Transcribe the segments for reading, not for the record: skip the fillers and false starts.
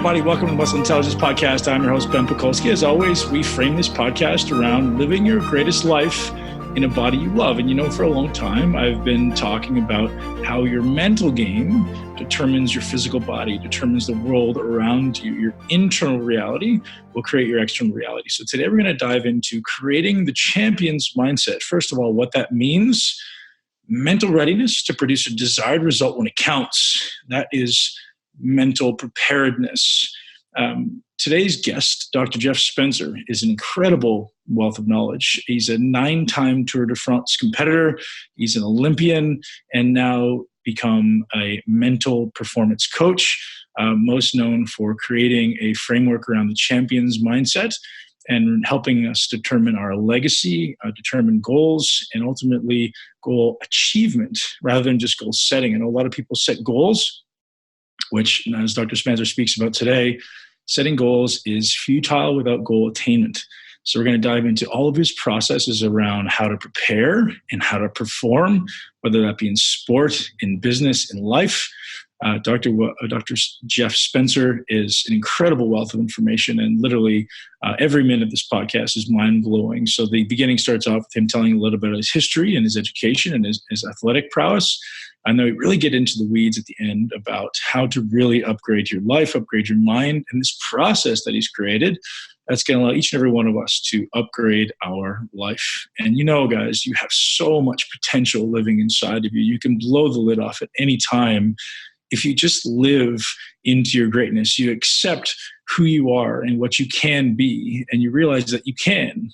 everybody. Welcome to the Muscle Intelligence Podcast. I'm your host, Ben Pekulski. As always, we frame this podcast around living your greatest life in a body you love. And for a long time, I've been talking about how your mental game determines your physical body, determines the world around you. Your internal reality will create your external reality. So today we're going to dive into creating the champion's mindset. First of all, what that means: mental readiness to produce a desired result when it counts. That is mental preparedness. Today's guest, Dr. Jeff Spencer, is an incredible wealth of knowledge. He's a 9-time Tour de France competitor. He's an Olympian and now become a mental performance coach, most known for creating a framework around the champion's mindset and helping us determine our legacy, determine goals, and ultimately goal achievement rather than just goal setting. I know a lot of people set goals, which, as Dr. Spencer speaks about today, setting goals is futile without goal attainment. So we're going to dive into all of his processes around how to prepare and how to perform, whether that be in sport, in business, in life. Dr. Jeff Spencer is an incredible wealth of information, and literally every minute of this podcast is mind-blowing. So the beginning starts off with him telling a little bit of his history and his education and his athletic prowess. And then we really get into the weeds at the end about how to really upgrade your life, upgrade your mind, and this process that he's created that's going to allow each and every one of us to upgrade our life. And guys, you have so much potential living inside of you. You can blow the lid off at any time if you just live into your greatness. You accept who you are and what you can be, and you realize that you can.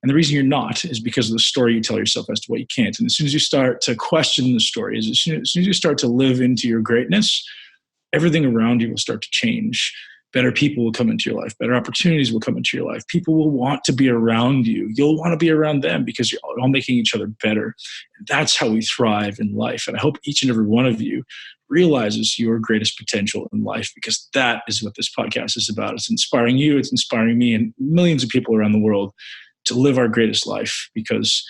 And the reason you're not is because of the story you tell yourself as to what you can't. And as soon as you start to question the story, as soon as you start to live into your greatness, everything around you will start to change. Better people will come into your life. Better opportunities will come into your life. People will want to be around you. You'll want to be around them because you're all making each other better. And that's how we thrive in life. And I hope each and every one of you realizes your greatest potential in life, because that is what this podcast is about. It's inspiring you. It's inspiring me and millions of people around the world to live our greatest life, because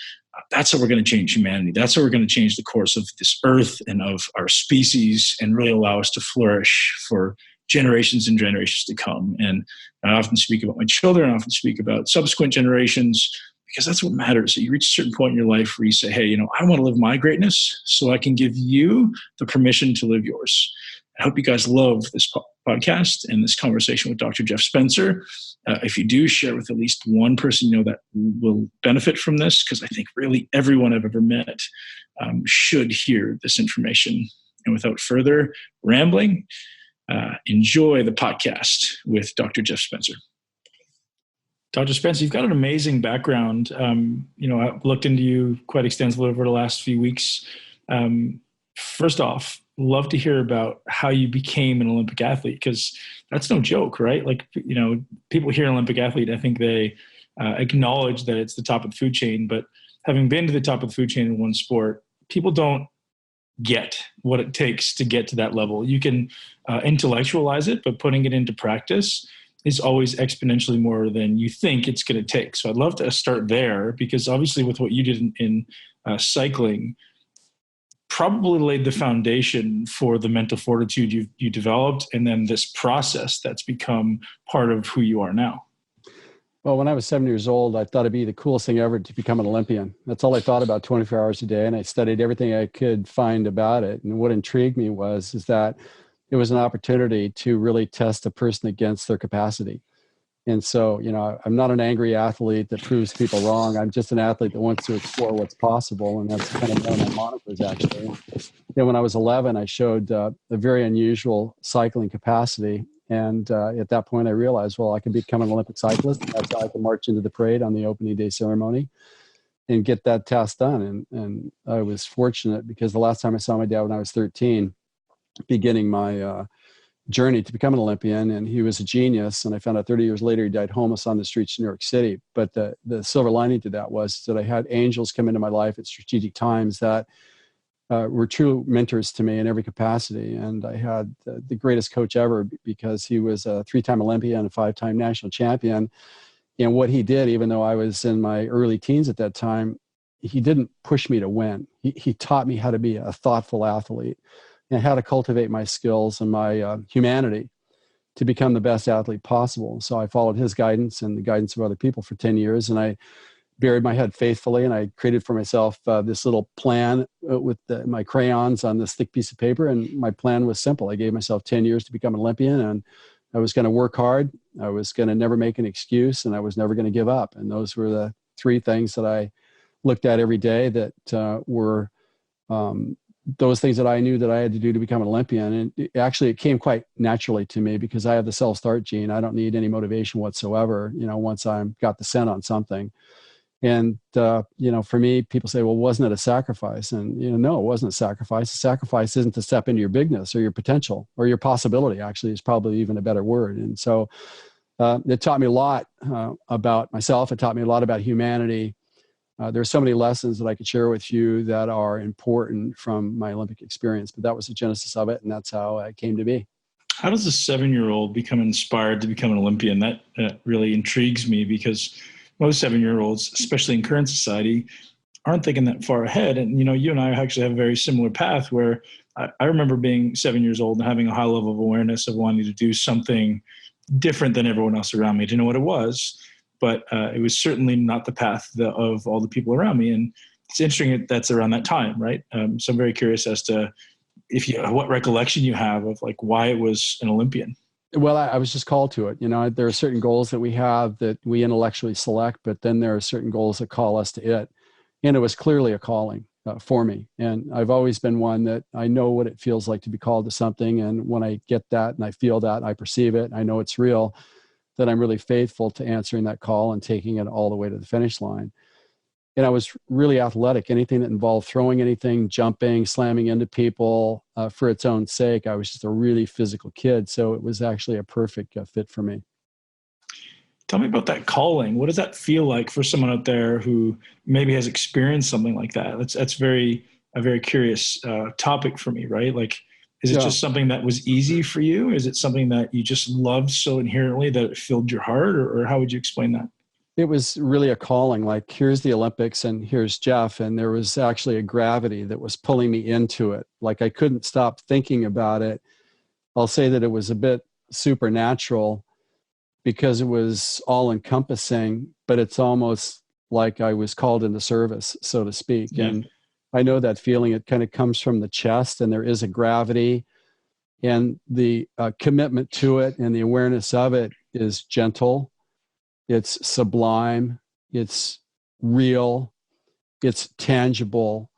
that's how we're going to change humanity. That's how we're going to change the course of this earth and of our species and really allow us to flourish for generations and generations to come. And I often speak about my children. I often speak about subsequent generations, because that's what matters. So you reach a certain point in your life where you say, hey, I want to live my greatness so I can give you the permission to live yours. I hope you guys love this podcast and this conversation with Dr. Jeff Spencer. If you do, share with at least one person that will benefit from this, because I think really everyone I've ever met should hear this information. And without further rambling, enjoy the podcast with Dr. Jeff Spencer. Dr. Spencer, you've got an amazing background. I've looked into you quite extensively over the last few weeks. First off, love to hear about how you became an Olympic athlete, because that's no joke, right? People hear Olympic athlete, I think they acknowledge that it's the top of the food chain. But having been to the top of the food chain in one sport, people don't get what it takes to get to that level. You can intellectualize it, but putting it into practice is always exponentially more than you think it's going to take. So I'd love to start there, because obviously with what you did in cycling, probably laid the foundation for the mental fortitude you developed, and then this process that's become part of who you are now. Well, when I was 7 years old, I thought it'd be the coolest thing ever to become an Olympian. That's all I thought about 24 hours a day, and I studied everything I could find about it. And what intrigued me is that it was an opportunity to really test a person against their capacity. And so, I'm not an angry athlete that proves people wrong. I'm just an athlete that wants to explore what's possible. And that's kind of one of my monikers, actually. Then when I was 11, I showed a very unusual cycling capacity. And at that point, I realized, well, I can become an Olympic cyclist. That's how I can march into the parade on the opening day ceremony and get that task done. And I was fortunate, because the last time I saw my dad when I was 13, beginning my journey to become an Olympian, and he was a genius. And I found out 30 years later, he died homeless on the streets of New York City. But the silver lining to that was that I had angels come into my life at strategic times that were true mentors to me in every capacity. And I had the greatest coach ever, because he was a 3-time Olympian and a 5-time national champion. And what he did, even though I was in my early teens at that time, he didn't push me to win. He taught me how to be a thoughtful athlete and how to cultivate my skills and my humanity to become the best athlete possible. So I followed his guidance and the guidance of other people for 10 years. And I buried my head faithfully. And I created for myself this little plan with my crayons on this thick piece of paper. And my plan was simple. I gave myself 10 years to become an Olympian. And I was going to work hard. I was going to never make an excuse. And I was never going to give up. And those were the three things that I looked at every day that were those things that I knew that I had to do to become an Olympian. And it came quite naturally to me because I have the self-start gene. I don't need any motivation whatsoever, once I'm got the scent on something. And, for me, people say, well, wasn't it a sacrifice? And, no, it wasn't a sacrifice. A sacrifice isn't to step into your bigness or your potential or your possibility, actually, is probably even a better word. And so it taught me a lot about myself. It taught me a lot about humanity. There are so many lessons that I could share with you that are important from my Olympic experience, but that was the genesis of it, and that's how it came to be. How does a 7-year-old become inspired to become an Olympian? That really intrigues me because most 7-year-olds, especially in current society, aren't thinking that far ahead. And, you and I actually have a very similar path where I remember being 7 years old and having a high level of awareness of wanting to do something different than everyone else around me. I didn't know what it was. But it was certainly not the path of all the people around me. And it's interesting that that's around that time, right? So I'm very curious as to what recollection you have of like why it was an Olympian. Well, I was just called to it. There are certain goals that we have that we intellectually select, but then there are certain goals that call us to it. And it was clearly a calling for me. And I've always been one that I know what it feels like to be called to something. And when I get that and I feel that, I perceive it, I know it's real, that I'm really faithful to answering that call and taking it all the way to the finish line. And I was really athletic. Anything that involved throwing anything, jumping, slamming into people for its own sake. I was just a really physical kid. So it was actually a perfect fit for me. Tell me about that calling. What does that feel like for someone out there who maybe has experienced something like that? That's a very curious topic for me, right? Like, is it just something that was easy for you? Is it something that you just loved so inherently that it filled your heart? Or how would you explain that? It was really a calling. Like, here's the Olympics and here's Jeff. And there was actually a gravity that was pulling me into it. Like, I couldn't stop thinking about it. I'll say that it was a bit supernatural because it was all encompassing, but it's almost like I was called into service, so to speak. Yeah. And I know that feeling. It kind of comes from the chest, and there is a gravity, and the commitment to it and the awareness of it is gentle. It's sublime. It's real. It's tangible.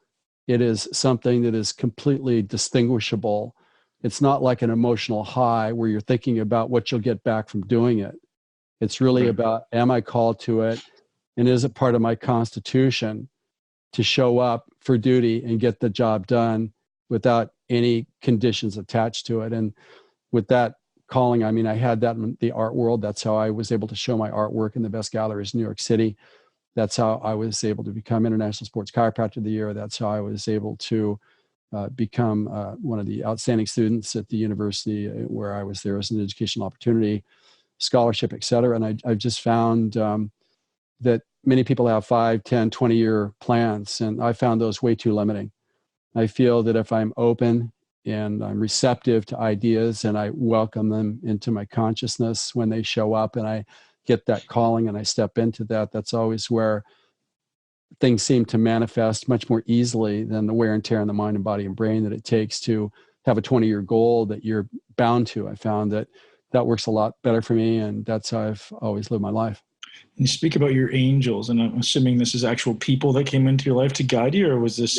It is something that is completely distinguishable. It's not like an emotional high where you're thinking about what you'll get back from doing it. It's really about, am I called to it? And is it part of my constitution to show up for duty and get the job done without any conditions attached to it? And with that calling, I mean, I had that in the art world. That's how I was able to show my artwork in the best galleries in New York City. That's how I was able to become International Sports Chiropractor of the Year. That's how I was able to become one of the outstanding students at the university where I was there as an educational opportunity, scholarship, et cetera. And I've just found that many people have 5, 10, 20-year plans, and I found those way too limiting. I feel that if I'm open and I'm receptive to ideas and I welcome them into my consciousness when they show up and I get that calling and I step into that, that's always where things seem to manifest much more easily than the wear and tear on the mind and body and brain that it takes to have a 20-year goal that you're bound to. I found that works a lot better for me, and that's how I've always lived my life. You speak about your angels, and I'm assuming this is actual people that came into your life to guide you, or was this?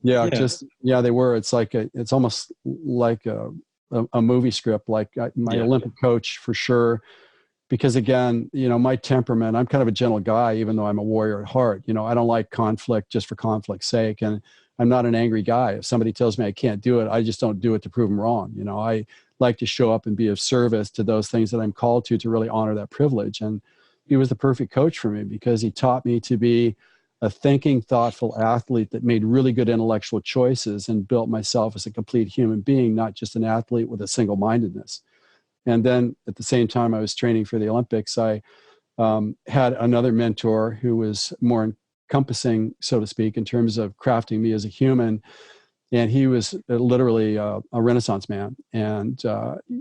Yeah, they were. It's like it's almost like a movie script. Like my Olympic coach for sure, because again, my temperament. I'm kind of a gentle guy, even though I'm a warrior at heart. I don't like conflict just for conflict's sake, and I'm not an angry guy. If somebody tells me I can't do it, I just don't do it to prove them wrong. I like to show up and be of service to those things that I'm called to really honor that privilege. And he was the perfect coach for me because he taught me to be a thinking, thoughtful athlete that made really good intellectual choices and built myself as a complete human being, not just an athlete with a single-mindedness. And then at the same time I was training for the Olympics, I had another mentor who was more encompassing, so to speak, in terms of crafting me as a human. And he was literally a Renaissance man. And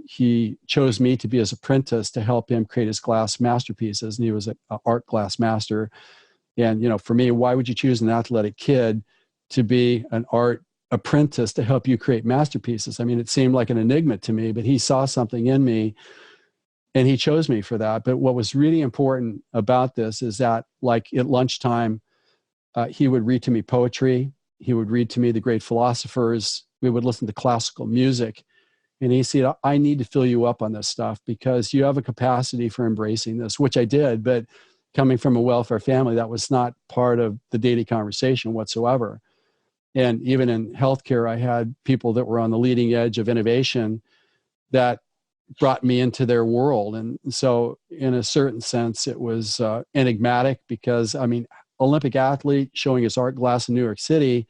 he chose me to be his apprentice to help him create his glass masterpieces. And he was an art glass master. And, for me, why would you choose an athletic kid to be an art apprentice to help you create masterpieces? I mean, it seemed like an enigma to me, but he saw something in me and he chose me for that. But what was really important about this is that, like at lunchtime, he would read to me poetry. He would read to me the great philosophers. We would listen to classical music. And he said, I need to fill you up on this stuff because you have a capacity for embracing this, which I did. But coming from a welfare family, that was not part of the daily conversation whatsoever. And even in healthcare, I had people that were on the leading edge of innovation that brought me into their world. And so in a certain sense, it was enigmatic because, Olympic athlete showing his art glass in New York City,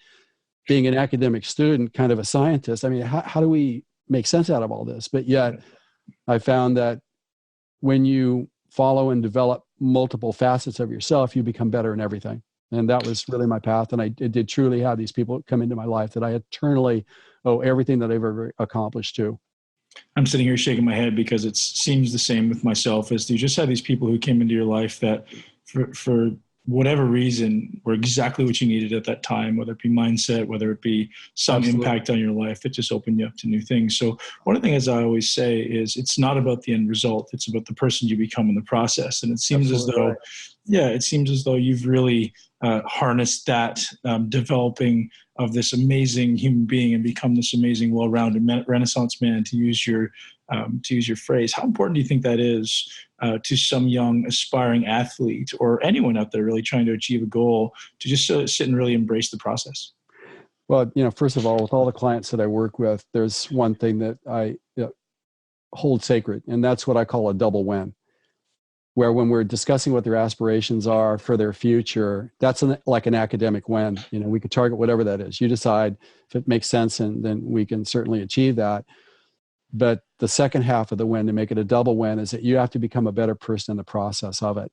being an academic student, kind of a scientist. How do we make sense out of all this? But yet I found that when you follow and develop multiple facets of yourself, you become better in everything. And that was really my path. And I did truly have these people come into my life that I eternally owe everything that I've ever accomplished to. I'm sitting here shaking my head because it seems the same with myself. As you just had these people who came into your life that for whatever reason were exactly what you needed at that time, whether it be mindset, whether it be some Absolutely. impact on your life, it just opened you up to new things. So one of the things I always say is it's not about the end result. It's about the person you become in the process. And it seems Absolutely it seems as though you've really harnessed that developing of this amazing human being and become this amazing, well-rounded Renaissance man, to use your phrase. How important do you think that is to some young aspiring athlete or anyone out there really trying to achieve a goal to just sit and really embrace the process? Well, first of all, with all the clients that I work with, there's one thing that I hold sacred, and that's what I call a double win. Where when we're discussing what their aspirations are for their future, that's like an academic win. We could target whatever that is. You decide if it makes sense, and then we can certainly achieve that. But the second half of the win, to make it a double win, is that you have to become a better person in the process of it.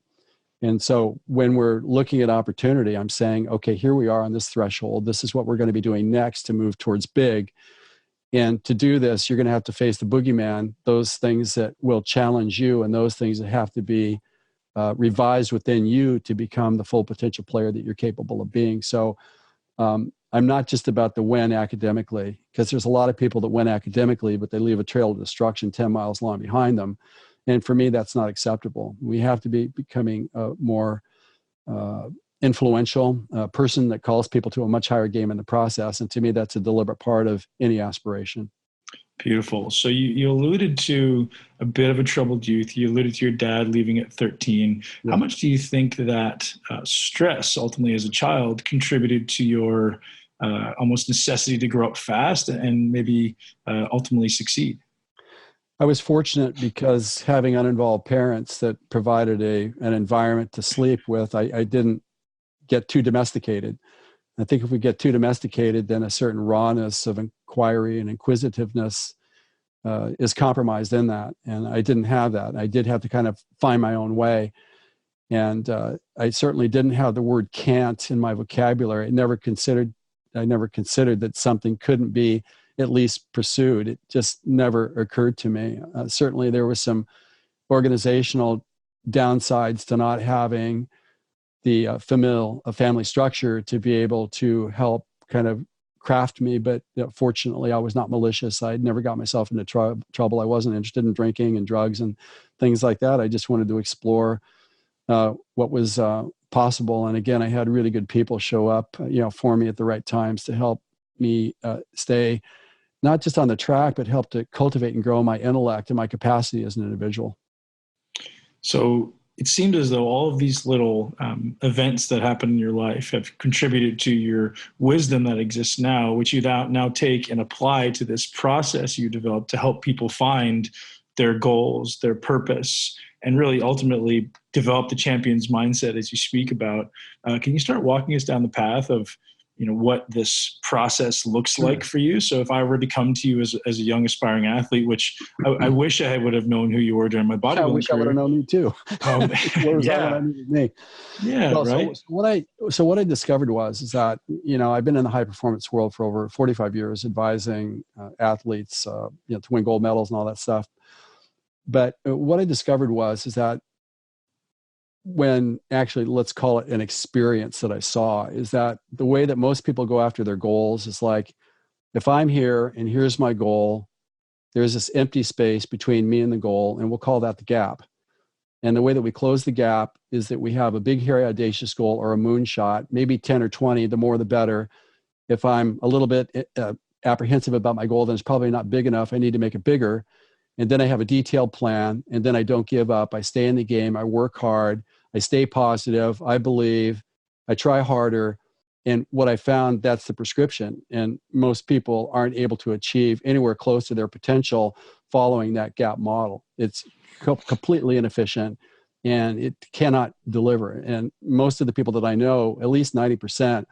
And so when we're looking at opportunity, I'm saying, okay, here we are on this threshold. This is what we're going to be doing next to move towards big. And to do this, you're going to have to face the boogeyman, those things that will challenge you and those things that have to be revised within you to become the full potential player that you're capable of being. So I'm not just about the win academically, because there's a lot of people that win academically, but they leave a trail of destruction 10 miles long behind them. And for me, that's not acceptable. We have to be becoming a more influential person that calls people to a much higher game in the process. And to me, that's a deliberate part of any aspiration. Beautiful. So you alluded to a bit of a troubled youth. You alluded to your dad leaving at 13. Yeah. How much do you think that stress, ultimately as a child, contributed to your almost necessity to grow up fast and maybe ultimately succeed? I was fortunate because having uninvolved parents that provided an environment to sleep with, I didn't get too domesticated. I think if we get too domesticated, then a certain rawness of inquiry and inquisitiveness is compromised in that. And I didn't have that. I did have to kind of find my own way. And I certainly didn't have the word can't in my vocabulary. I never considered that something couldn't be at least pursued. It just never occurred to me. Certainly there was some organizational downsides to not having the family structure to be able to help kind of craft me. But fortunately, I was not malicious. I never got myself into trouble. I wasn't interested in drinking and drugs and things like that. I just wanted to explore what was possible. And again, I had really good people show up, for me at the right times to help me stay not just on the track, but help to cultivate and grow my intellect and my capacity as an individual. So it seemed as though all of these little events that happen in your life have contributed to your wisdom that exists now, which you now take and apply to this process you developed to help people find their goals, their purpose, and really ultimately develop the champion's mindset as you speak about. Can you start walking us down the path of what this process looks like for you. So if I were to come to you as a young aspiring athlete, which I wish I would have known who you were during my bodybuilding I wish career. I would have known you too. Where was that when I needed me? Yeah, well, right. So what I discovered is that, I've been in the high performance world for over 45 years, advising athletes, to win gold medals and all that stuff. But what I discovered is that when actually, let's call it an experience that I saw, is that the way that most people go after their goals is like, if I'm here and here's my goal, there's this empty space between me and the goal, and we'll call that the gap. And the way that we close the gap is that we have a big, hairy, audacious goal or a moonshot, maybe 10 or 20, the more the better. If I'm a little bit apprehensive about my goal, then it's probably not big enough. I need to make it bigger. And then I have a detailed plan, and then I don't give up. I stay in the game. I work hard. I stay positive. I believe. I try harder. And what I found, that's the prescription. And most people aren't able to achieve anywhere close to their potential following that gap model. It's completely inefficient, and it cannot deliver. And most of the people that I know, at least 90%,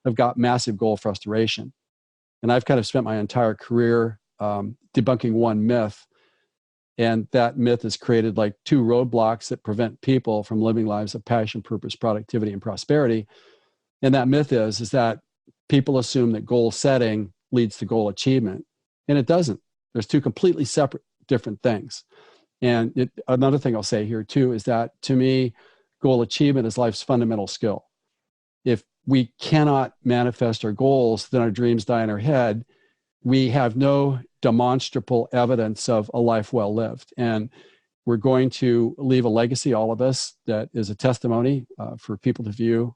have got massive goal frustration. And I've kind of spent my entire career debunking one myth. And that myth has created like two roadblocks that prevent people from living lives of passion, purpose, productivity, and prosperity. And that myth is that people assume that goal setting leads to goal achievement. And it doesn't. There's two completely separate, different things. And another thing I'll say here too is that, to me, goal achievement is life's fundamental skill. If we cannot manifest our goals, then our dreams die in our head. We have no demonstrable evidence of a life well lived. And we're going to leave a legacy, all of us, that is a testimony for people to view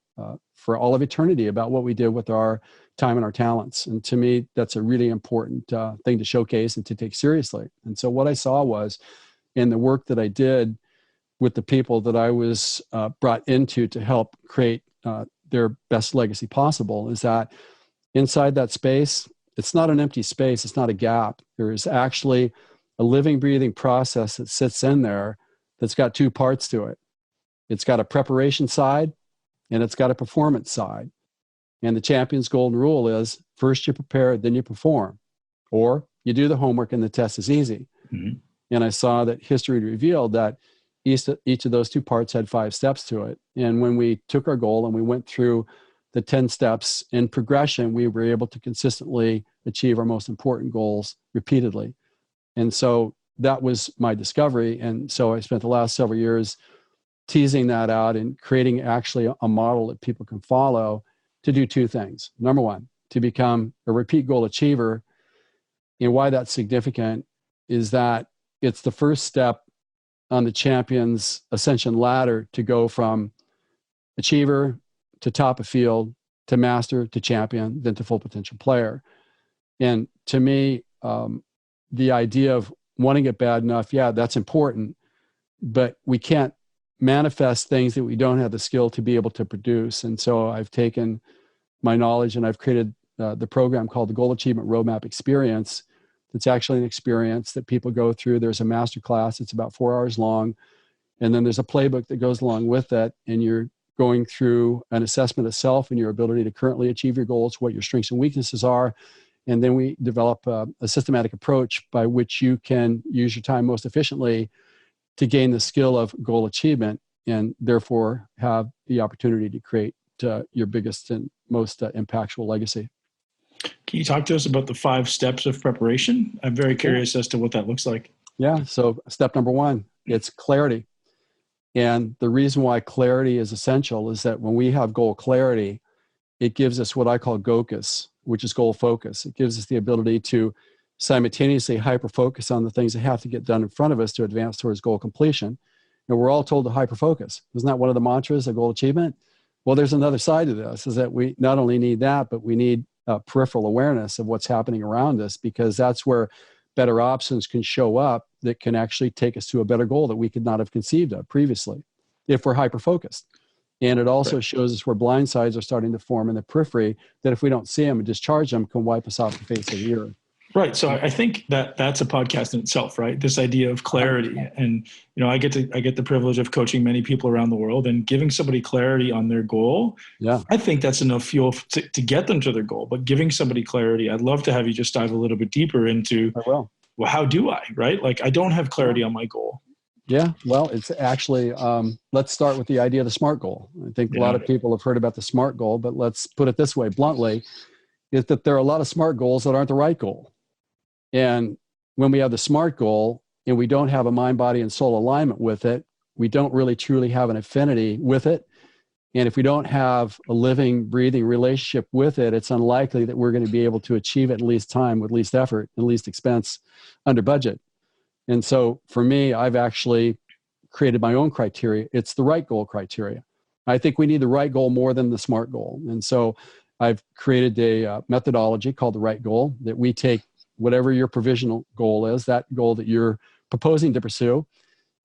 for all of eternity about what we did with our time and our talents. And to me, that's a really important thing to showcase and to take seriously. And so what I saw was, in the work that I did with the people that I was brought into to help create their best legacy possible, is that inside that space, it's not an empty space. It's not a gap. There is actually a living, breathing process that sits in there that's got two parts to it. It's got a preparation side and it's got a performance side. And the champion's golden rule is, first you prepare, then you perform. Or you do the homework and the test is easy. Mm-hmm. And I saw that history revealed that each of those two parts had 5 steps to it. And when we took our goal and we went through the 10 steps in progression, we were able to consistently achieve our most important goals repeatedly. And so that was my discovery. And so I spent the last several years teasing that out and creating actually a model that people can follow to do 2 things. Number one, to become a repeat goal achiever. And why that's significant is that it's the first step on the champion's ascension ladder to go from achiever to top of field, to master, to champion, then to full potential player. And to me, the idea of wanting it bad enough, yeah, that's important, but we can't manifest things that we don't have the skill to be able to produce. And so I've taken my knowledge and I've created the program called the Goal Achievement Roadmap Experience. It's actually an experience that people go through. There's a master class. It's about 4 hours long. And then there's a playbook that goes along with it. And you're going through an assessment of self and your ability to currently achieve your goals, what your strengths and weaknesses are. And then we develop a systematic approach by which you can use your time most efficiently to gain the skill of goal achievement and therefore have the opportunity to create your biggest and most impactful legacy. Can you talk to us about the 5 steps of preparation? I'm very curious as to what that looks like. Yeah. So step number 1, it's clarity. And the reason why clarity is essential is that when we have goal clarity, it gives us what I call GOCUS, which is goal focus. It gives us the ability to simultaneously hyper-focus on the things that have to get done in front of us to advance towards goal completion. And we're all told to hyper-focus. Isn't that one of the mantras of goal achievement? Well, there's another side to this, is that we not only need that, but we need peripheral awareness of what's happening around us, because that's where better options can show up that can actually take us to a better goal that we could not have conceived of previously if we're hyper-focused. And it also shows us where blind sides are starting to form in the periphery that if we don't see them and discharge them, can wipe us off the face of the earth. Right. So I think that that's a podcast in itself, right? This idea of clarity. And, I get the privilege of coaching many people around the world, and giving somebody clarity on their goal. Yeah. I think that's enough fuel to get them to their goal. But giving somebody clarity, I'd love to have you just dive a little bit deeper into, I will. well, how do I, right? Like, I don't have clarity on my goal. Yeah, well, it's actually, let's start with the idea of the SMART goal. I think a lot of people have heard about the SMART goal, but let's put it this way bluntly, is that there are a lot of SMART goals that aren't the right goal. And when we have the SMART goal and we don't have a mind, body, and soul alignment with it, we don't really truly have an affinity with it. And if we don't have a living, breathing relationship with it, it's unlikely that we're going to be able to achieve it in least time, with least effort, and least expense, under budget. And so for me, I've actually created my own criteria. It's the right goal criteria. I think we need the right goal more than the SMART goal. And so I've created a methodology called the right goal, that we take whatever your provisional goal is, that goal that you're proposing to pursue,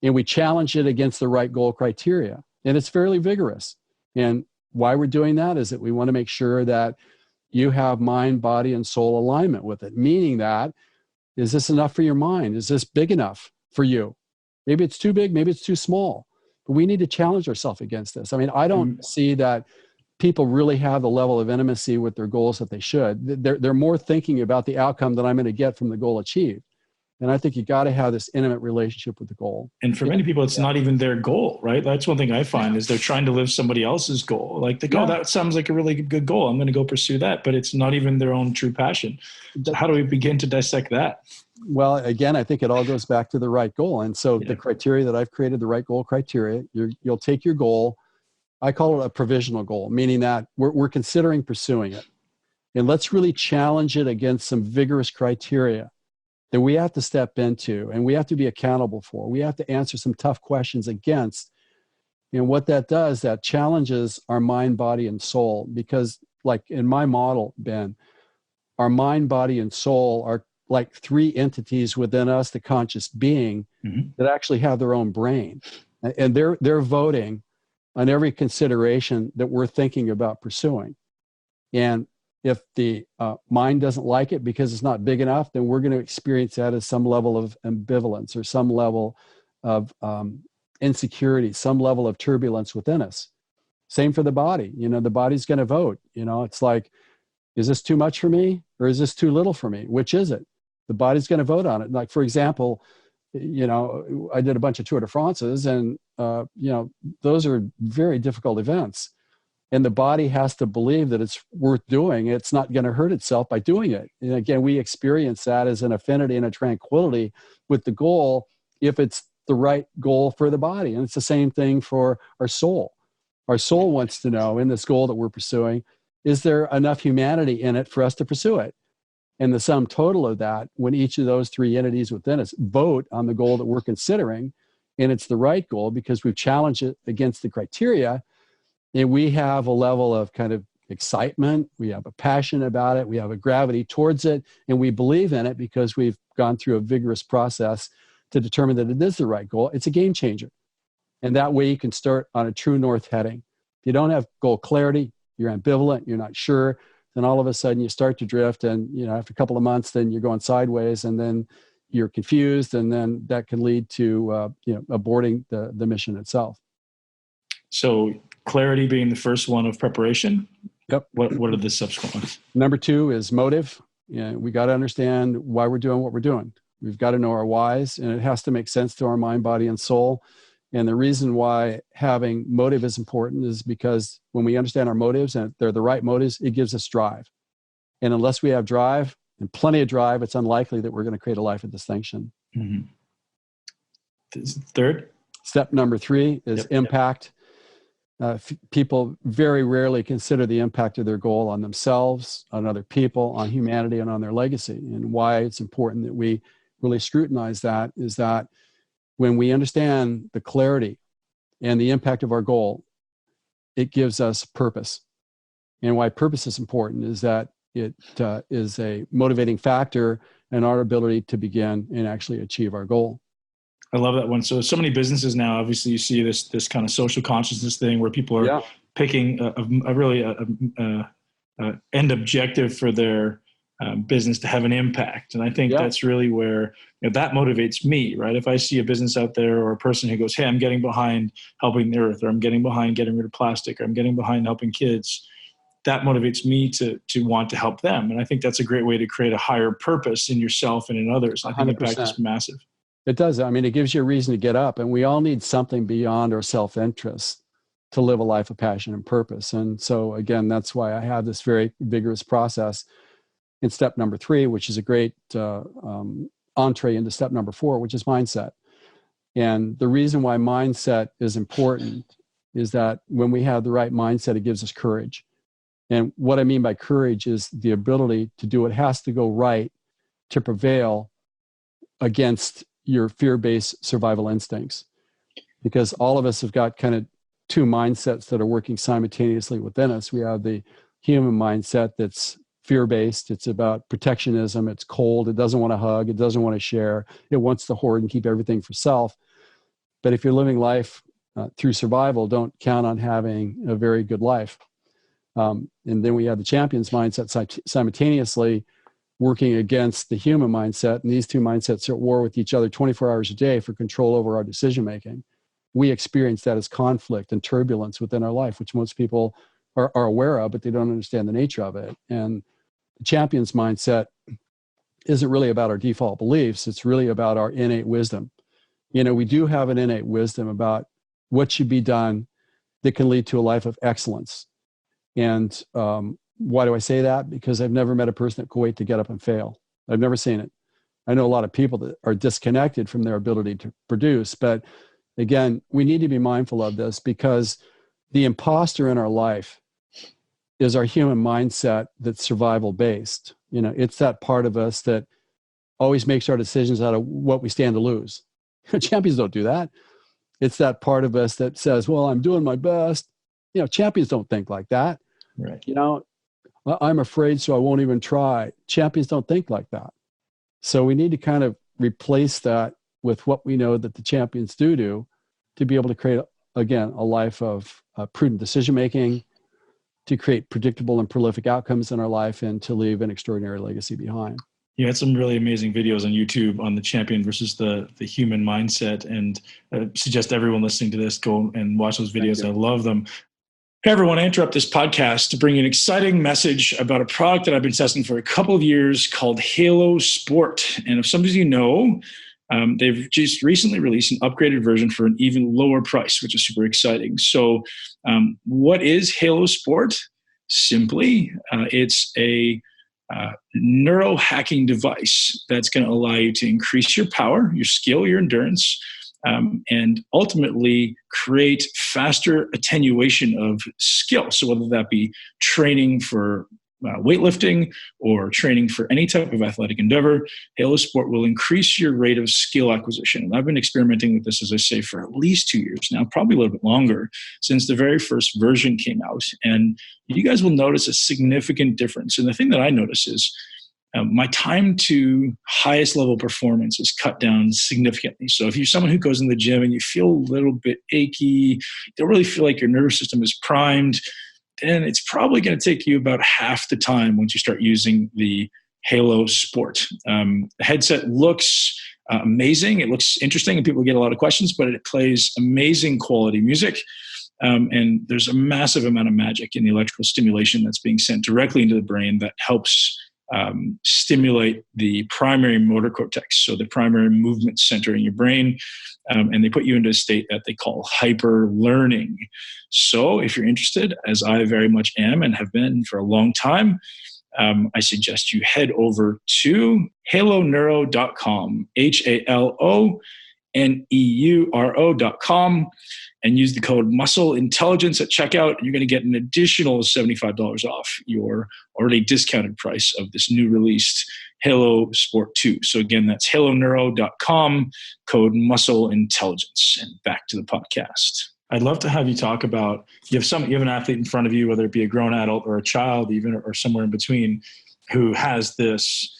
and we challenge it against the right goal criteria. And it's fairly vigorous. And why we're doing that is that we want to make sure that you have mind, body, and soul alignment with it, meaning that, is this enough for your mind? Is this big enough for you? Maybe it's too big, maybe it's too small. But we need to challenge ourselves against this. I mean, I don't see that people really have the level of intimacy with their goals that they should. They're more thinking about the outcome that I'm going to get from the goal achieved. And I think you got to have this intimate relationship with the goal. And for many people, it's not even their goal, right? That's one thing I find is they're trying to live somebody else's goal. Like they go, oh, that sounds like a really good goal. I'm going to go pursue that, but it's not even their own true passion. So how do we begin to dissect that? Well, again, I think it all goes back to the right goal. And so the criteria that I've created, the right goal criteria, you'll take your goal. I call it a provisional goal, meaning that we're considering pursuing it. And let's really challenge it against some vigorous criteria that we have to step into and we have to be accountable for. We have to answer some tough questions against. And what that does, that challenges our mind, body, and soul. Because like in my model, Ben, our mind, body, and soul are like three entities within us, the conscious being, that actually have their own brain. And they're voting on every consideration that we're thinking about pursuing. And if the mind doesn't like it because it's not big enough, then we're going to experience that as some level of ambivalence or some level of insecurity, some level of turbulence within us. Same for the body. The body's going to vote. It's like, is this too much for me or is this too little for me? Which is it? The body's going to vote on it. Like, for example, I did a bunch of Tour de France's and, those are very difficult events. And the body has to believe that it's worth doing. It's not going to hurt itself by doing it. And again, we experience that as an affinity and a tranquility with the goal if it's the right goal for the body. And it's the same thing for our soul. Our soul wants to know in this goal that we're pursuing, is there enough humanity in it for us to pursue it? And the sum total of that, when each of those three entities within us vote on the goal that we're considering, and it's the right goal because we've challenged it against the criteria, and we have a level of kind of excitement, we have a passion about it, we have a gravity towards it, and we believe in it because we've gone through a vigorous process to determine that it is the right goal. It's a game changer. And that way you can start on a true north heading. If you don't have goal clarity, you're ambivalent, you're not sure, then all of a sudden you start to drift, and after a couple of months, then you're going sideways, and then you're confused, and then that can lead to aborting the mission itself. So clarity being the first one of preparation. Yep. What are the subsequent ones? Number two is motive. We got to understand why we're doing what we're doing. We've got to know our whys, and it has to make sense to our mind, body, and soul. And the reason why having motive is important is because when we understand our motives and they're the right motives, it gives us drive. And unless we have drive and plenty of drive, it's unlikely that we're going to create a life of distinction. Third? Step number three is impact. People very rarely consider the impact of their goal on themselves, on other people, on humanity, and on their legacy. And why it's important that we really scrutinize that is that when we understand the clarity and the impact of our goal, it gives us purpose. And why purpose is important is that it is a motivating factor in our ability to begin and actually achieve our goal. I love that one. So many businesses now, obviously you see this kind of social consciousness thing where people are picking a really end objective for their business to have an impact. And I think Yeah. that's really where, that motivates me, right? If I see a business out there or a person who goes, hey, I'm getting behind helping the earth, or I'm getting behind getting rid of plastic, or I'm getting behind helping kids, that motivates me to want to help them. And I think that's a great way to create a higher purpose in yourself and in others. I think impact is massive. It does. I mean, it gives you a reason to get up, and we all need something beyond our self-interest to live a life of passion and purpose. And so again, that's why I have this very vigorous process in step number 3, which is a great entree into step number 4, which is mindset. And the reason why mindset is important is that when we have the right mindset, it gives us courage. And what I mean by courage is the ability to do what has to go right to prevail against your fear-based survival instincts. Because all of us have got kind of 2 mindsets that are working simultaneously within us. We have the human mindset that's fear-based. It's about protectionism. It's cold. It doesn't want to hug. It doesn't want to share. It wants to hoard and keep everything for self. But if you're living life through survival, don't count on having a very good life. And then we have the champion's mindset simultaneously working against the human mindset. And these 2 mindsets are at war with each other 24 hours a day for control over our decision-making. We experience that as conflict and turbulence within our life, which most people are aware of, but they don't understand the nature of it. And the champion's mindset isn't really about our default beliefs. It's really about our innate wisdom. We do have an innate wisdom about what should be done that can lead to a life of excellence. And why do I say that? Because I've never met a person at Kuwait to get up and fail. I've never seen it. I know a lot of people that are disconnected from their ability to produce, but again, we need to be mindful of this, because the imposter in our life is our human mindset that's survival based. It's that part of us that always makes our decisions out of what we stand to lose. Champions don't do that. It's that part of us that says, well, I'm doing my best. Champions don't think like that. Right. I'm afraid, so I won't even try. Champions don't think like that. So we need to kind of replace that with what we know that the champions do to be able to create, again, a life of prudent decision-making, to create predictable and prolific outcomes in our life, and to leave an extraordinary legacy behind. You had some really amazing videos on YouTube on the champion versus the human mindset, and I suggest everyone listening to this go and watch those videos. I love them. Hey, everyone, I interrupt this podcast to bring you an exciting message about a product that I've been testing for a couple of years called Halo Sport. And if some of you know, they've just recently released an upgraded version for an even lower price, which is super exciting. So what is Halo Sport? Simply, it's a neurohacking device that's going to allow you to increase your power, your skill, your endurance, and ultimately create faster attenuation of skill. So whether that be training for weightlifting or training for any type of athletic endeavor, Halo Sport will increase your rate of skill acquisition. And I've been experimenting with this, as I say, for at least 2 years now, probably a little bit longer, since the very first version came out. And you guys will notice a significant difference. And the thing that I notice is my time to highest level performance is cut down significantly. So if you're someone who goes in the gym and you feel a little bit achy, you don't really feel like your nervous system is primed, then it's probably going to take you about half the time once you start using the Halo Sport. The headset looks amazing. It looks interesting, and people get a lot of questions, but it plays amazing quality music. And there's a massive amount of magic in the electrical stimulation that's being sent directly into the brain that helps stimulate the primary motor cortex, so the primary movement center in your brain, and they put you into a state that they call hyper learning. So if you're interested, as I very much am and have been for a long time, I suggest you head over to haloneuro.com, HALONEURO.com, and use the code Muscle Intelligence at checkout. You're going to get an additional $75 off your already discounted price of this new released Halo Sport 2. So again, that's haloneuro.com, code Muscle Intelligence. And back to the podcast. I'd love to have you talk about, you have an athlete in front of you, whether it be a grown adult or a child, even, or somewhere in between, who has this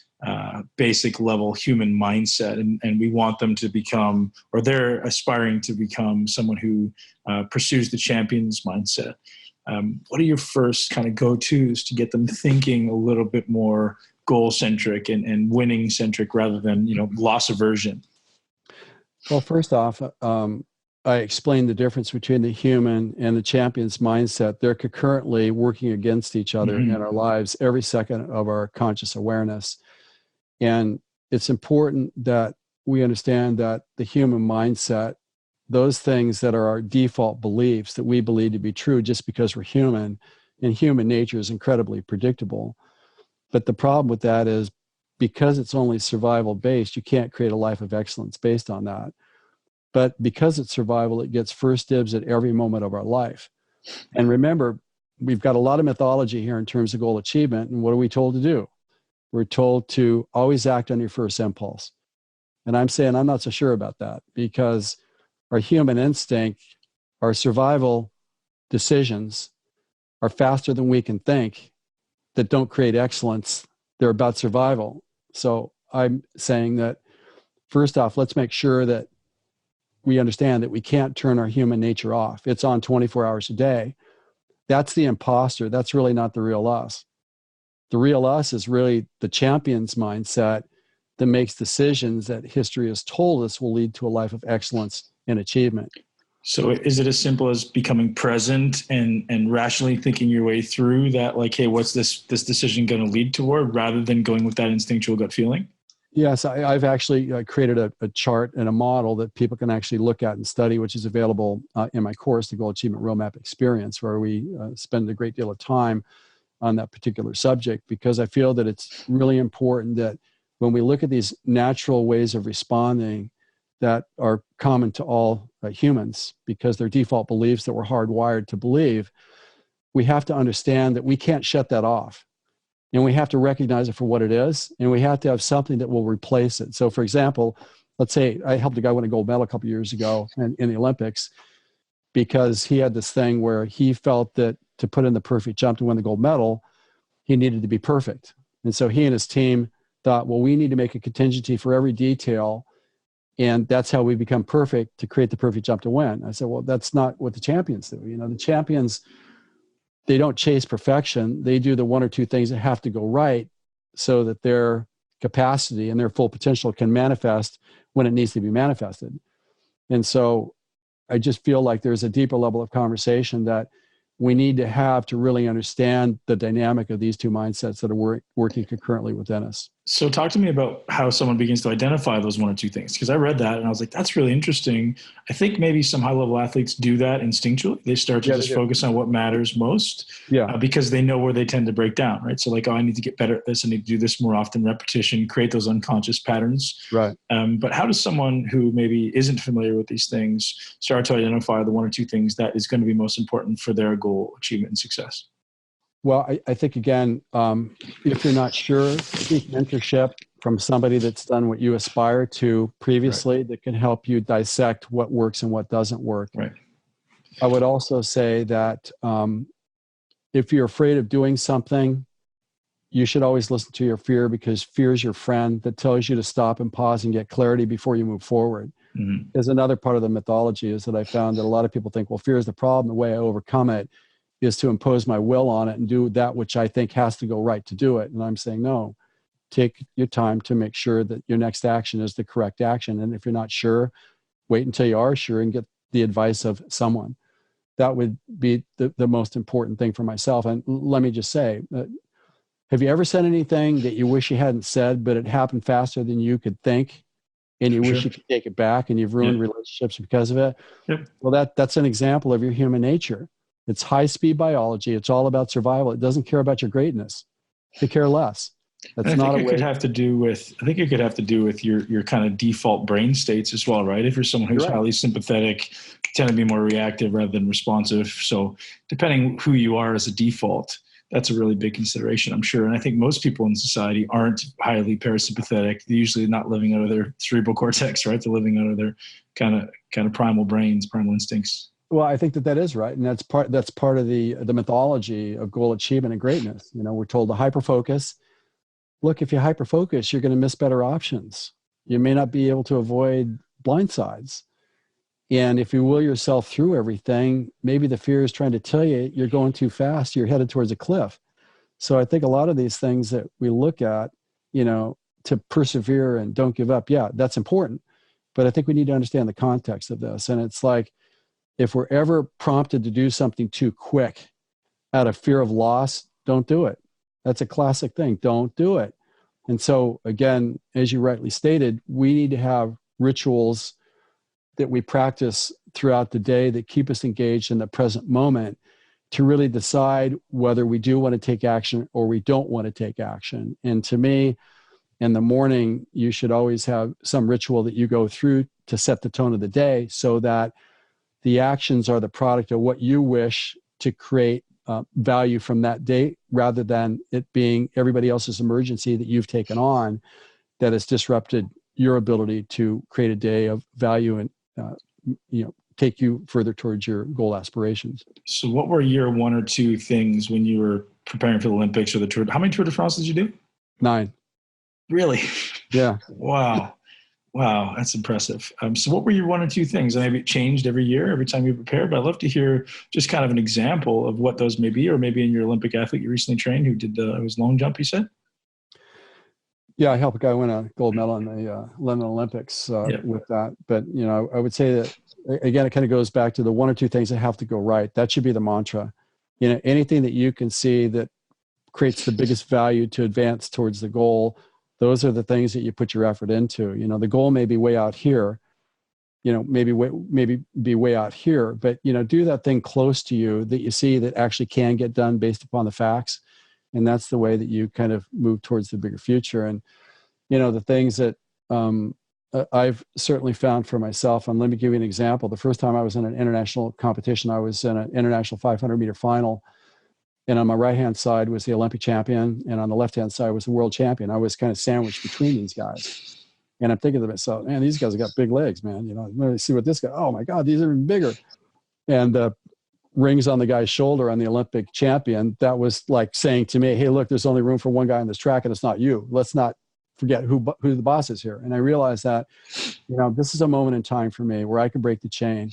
basic level human mindset, and we want them to become, or they're aspiring to become, someone who pursues the champion's mindset. What are your first kind of go-tos to get them thinking a little bit more goal centric and winning centric rather than, loss aversion? Well, first off, I explained the difference between the human and the champion's mindset. They're concurrently working against each other in our lives every second of our conscious awareness. And it's important that we understand that the human mindset, those things that are our default beliefs that we believe to be true just because we're human, and human nature is incredibly predictable. But the problem with that is because it's only survival based, you can't create a life of excellence based on that. But because it's survival, it gets first dibs at every moment of our life. And remember, we've got a lot of mythology here in terms of goal achievement. And what are we told to do? We're told to always act on your first impulse. And I'm saying I'm not so sure about that, because our human instinct, our survival decisions are faster than we can think, that don't create excellence. They're about survival. So I'm saying that first off, let's make sure that we understand that we can't turn our human nature off. It's on 24 hours a day. That's the imposter. That's really not the real us. The real us is really the champion's mindset that makes decisions that history has told us will lead to a life of excellence and achievement. So is it as simple as becoming present and rationally thinking your way through that, like, hey, what's this decision going to lead toward, rather than going with that instinctual gut feeling? Yes, I've actually created a chart and a model that people can actually look at and study, which is available in my course, the Goal Achievement Roadmap Experience, where we spend a great deal of time on that particular subject, because I feel that it's really important that when we look at these natural ways of responding that are common to all humans, because they're default beliefs that we're hardwired to believe, we have to understand that we can't shut that off. And we have to recognize it for what it is, and we have to have something that will replace it. So, for example, let's say I helped a guy win a gold medal a couple of years ago in the Olympics, because he had this thing where he felt that to put in the perfect jump to win the gold medal, he needed to be perfect. And so he and his team thought, well, we need to make a contingency for every detail, and that's how we become perfect to create the perfect jump to win. I said, well, that's not what the champions do. The champions, they don't chase perfection. They do the one or two things that have to go right so that their capacity and their full potential can manifest when it needs to be manifested. And so I just feel like there's a deeper level of conversation that we need to have to really understand the dynamic of these two mindsets that are working concurrently within us. So talk to me about how someone begins to identify those one or two things, because I read that and I was like, that's really interesting. I think maybe some high-level athletes do that instinctually. They start to just focus on what matters most because they know where they tend to break down, right? So like, oh, I need to get better at this. I need to do this more often, repetition, create those unconscious patterns. Right. But how does someone who maybe isn't familiar with these things start to identify the one or two things that is going to be most important for their goal achievement and success? Well, I think, again, if you're not sure, seek mentorship from somebody that's done what you aspire to previously, that can help you dissect what works and what doesn't work. Right. I would also say that if you're afraid of doing something, you should always listen to your fear, because fear is your friend that tells you to stop and pause and get clarity before you move forward. Mm-hmm. There's another part of the mythology is that I found that a lot of people think, well, fear is the problem. The way I overcome it is to impose my will on it and do that which I think has to go right to do it. And I'm saying, no, take your time to make sure that your next action is the correct action. And if you're not sure, wait until you are sure and get the advice of someone. That would be the most important thing for myself. And let me just say, have you ever said anything that you wish you hadn't said, but it happened faster than you could think, and you wish you could take it back, and you've ruined relationships because of it? Yep. Well, that's an example of your human nature. It's high-speed biology. It's all about survival. It doesn't care about your greatness. It could care less. That's not a way. I think it could have to do with your kind of default brain states as well, right? If you're someone who's highly sympathetic, you tend to be more reactive rather than responsive. So depending who you are as a default, that's a really big consideration, I'm sure. And I think most people in society aren't highly parasympathetic. They're usually not living out of their cerebral cortex, right? They're living out of their kind of primal brains, primal instincts. Well, I think that is right. And that's part of the mythology of goal achievement and greatness. We're told to hyperfocus. Look, if you hyperfocus, you're going to miss better options. You may not be able to avoid blind sides. And if you will yourself through everything, maybe the fear is trying to tell you you're going too fast, you're headed towards a cliff. So I think a lot of these things that we look at to persevere and don't give up. Yeah, that's important. But I think we need to understand the context of this. And it's like, if we're ever prompted to do something too quick out of fear of loss, don't do it. That's a classic thing. Don't do it. And so again, as you rightly stated, we need to have rituals that we practice throughout the day that keep us engaged in the present moment to really decide whether we do want to take action or we don't want to take action. And to me, in the morning, you should always have some ritual that you go through to set the tone of the day so that the actions are the product of what you wish to create value from that day, rather than it being everybody else's emergency that you've taken on that has disrupted your ability to create a day of value and take you further towards your goal aspirations. So what were your one or two things when you were preparing for the Olympics or the Tour? How many Tour de France did you do? 9. Really? Yeah. Wow, that's impressive. So what were your one or two things? And maybe it changed every year, every time you prepared, but I'd love to hear just kind of an example of what those may be, or maybe in your Olympic athlete you recently trained who did it was long jump, you said? Yeah, I helped a guy win a gold medal in the London Olympics with that. But, I would say that, again, it kind of goes back to the one or two things that have to go right. That should be the mantra. Anything that you can see that creates the biggest value to advance towards the goal, those are the things that you put your effort into. The goal may be way out here, maybe be way out here, but, do that thing close to you that you see that actually can get done based upon the facts. And that's the way that you kind of move towards the bigger future. And, the things that I've certainly found for myself, and let me give you an example. The first time I was in an international competition, I was in an international 500-meter final. And on my right-hand side was the Olympic champion, and on the left-hand side was the world champion. I was kind of sandwiched between these guys. And I'm thinking to myself, man, these guys have got big legs, man. Let me see what this guy, oh my God, these are even bigger. And the rings on the guy's shoulder on the Olympic champion, that was like saying to me, hey, look, there's only room for one guy on this track, and it's not you. Let's not forget who the boss is here. And I realized that, this is a moment in time for me where I can break the chain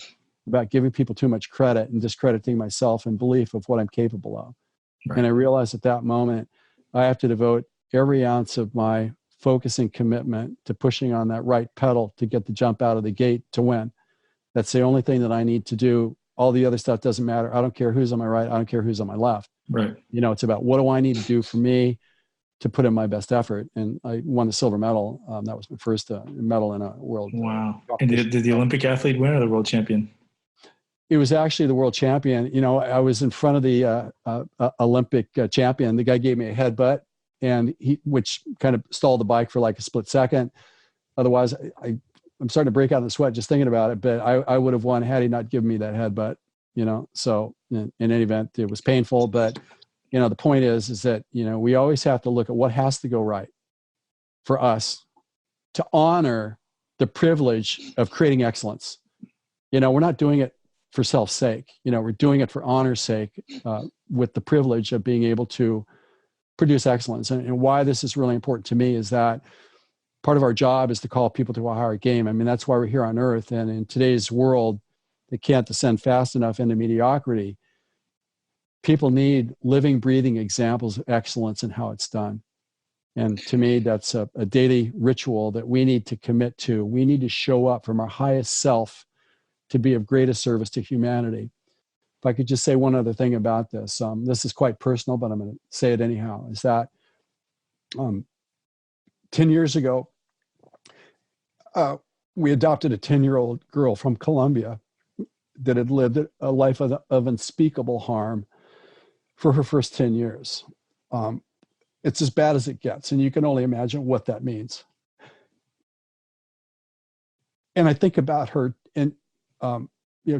about giving people too much credit and discrediting myself and belief of what I'm capable of. Right. And I realized at that moment, I have to devote every ounce of my focus and commitment to pushing on that right pedal to get the jump out of the gate to win. That's the only thing that I need to do. All the other stuff doesn't matter. I don't care who's on my right. I don't care who's on my left. Right. It's about what do I need to do for me to put in my best effort. And I won the silver medal. That was my first medal in a world. Wow. And did the Olympic athlete win or the world champion? It was actually the world champion. I was in front of the Olympic champion. The guy gave me a headbutt, and which kind of stalled the bike for like a split second. Otherwise, I'm starting to break out in sweat just thinking about it. But I would have won had he not given me that headbutt. So in any event, it was painful. But the point is that we always have to look at what has to go right for us to honor the privilege of creating excellence. We're not doing it for self's sake. We're doing it for honor's sake, with the privilege of being able to produce excellence. And why this is really important to me is that part of our job is to call people to a higher game. I mean, that's why we're here on earth. And in today's world, that can't descend fast enough into mediocrity, people need living, breathing examples of excellence and how it's done. And to me, that's a daily ritual that we need to commit to. We need to show up from our highest self to be of greatest service to humanity. If I could just say one other thing about this, this is quite personal, but I'm going to say it anyhow, is that 10 years ago, we adopted a 10-year-old girl from Colombia that had lived a life of unspeakable harm for her first 10 years. It's as bad as it gets, and you can only imagine what that means. And I think about her, and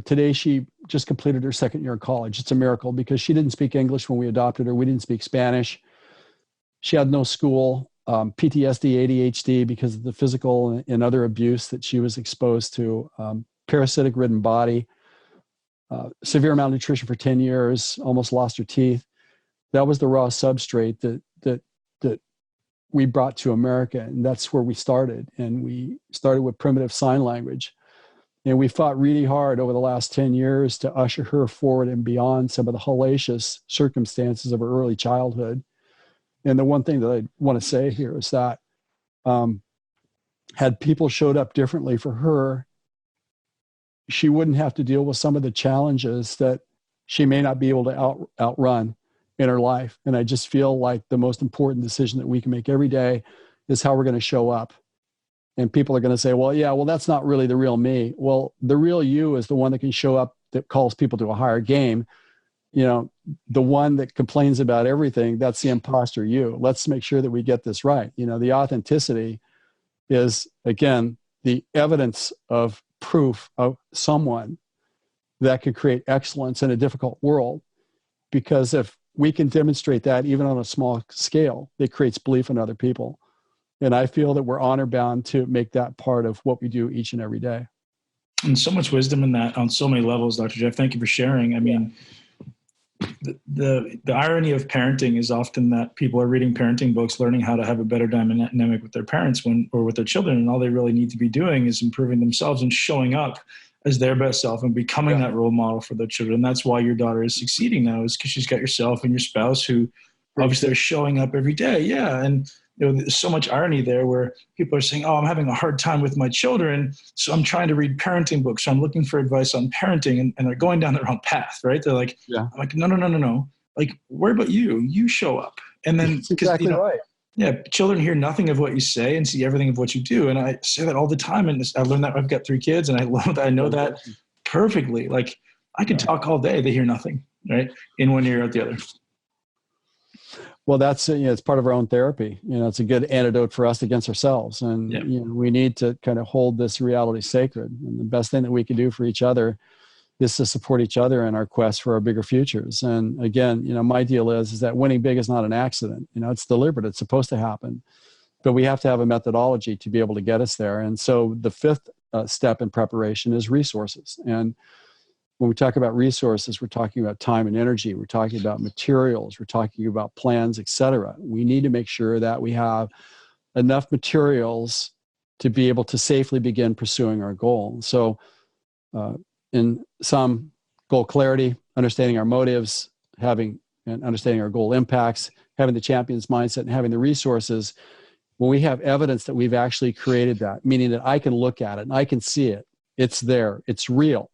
today she just completed her second year of college. It's a miracle because she didn't speak English when we adopted her. We didn't speak Spanish. She had no school, PTSD, ADHD because of the physical and other abuse that she was exposed to, parasitic-ridden body, severe malnutrition for 10 years, almost lost her teeth. That was the raw substrate that we brought to America, and that's where we started. And we started with primitive sign language. And we fought really hard over the last 10 years to usher her forward and beyond some of the hellacious circumstances of her early childhood. And the one thing that I want to say here is that had people showed up differently for her, she wouldn't have to deal with some of the challenges that she may not be able to outrun in her life. And I just feel like the most important decision that we can make every day is how we're going to show up. And people are going to say, well, yeah, well, that's not really the real me. Well, the real you is the one that can show up, that calls people to a higher game. You know, the one that complains about everything, that's the imposter you. Let's make sure that we get this right. You know, the authenticity is, again, the evidence of proof of someone that could create excellence in a difficult world. Because if we can demonstrate that even on a small scale, it creates belief in other people. And I feel that we're honor bound to make that part of what we do each and every day. And so much wisdom in that on so many levels, Dr. Jeff. Thank you for sharing. I mean, the irony of parenting is often that people are reading parenting books, learning how to have a better dynamic with their parents or with their children. And all they really need to be doing is improving themselves and showing up as their best self and becoming that role model for their children. And that's why your daughter is succeeding now, is because she's got yourself and your spouse who obviously are showing up every day. Yeah. And you know, there's so much irony there where people are saying, oh, I'm having a hard time with my children, so I'm trying to read parenting books. So I'm looking for advice on parenting, and they're going down the wrong path, right? They're like, I'm like, no. Like, worry about you. You show up. And then, that's exactly right. Yeah, children hear nothing of what you say and see everything of what you do. And I say that all the time. And I learned that. I've got 3 kids, and I know that perfectly. Like, I can talk all day. They hear nothing, right? In one ear, out the other. Well, that's, you know, it's part of our own therapy. You know, it's a good antidote for us against ourselves. And you know, we need to kind of hold this reality sacred. And the best thing that we can do for each other is to support each other in our quest for our bigger futures. And again, you know, my deal is that winning big is not an accident. You know, it's deliberate. It's supposed to happen. But we have to have a methodology to be able to get us there. And so the 5th step in preparation is resources. And when we talk about resources, we're talking about time and energy. We're talking about materials. We're talking about plans, et cetera. We need to make sure that we have enough materials to be able to safely begin pursuing our goal. So in some, goal clarity, understanding our motives, having and understanding our goal impacts, having the champion's mindset, and having the resources. When we have evidence that we've actually created that, meaning that I can look at it and I can see it, it's there, it's real.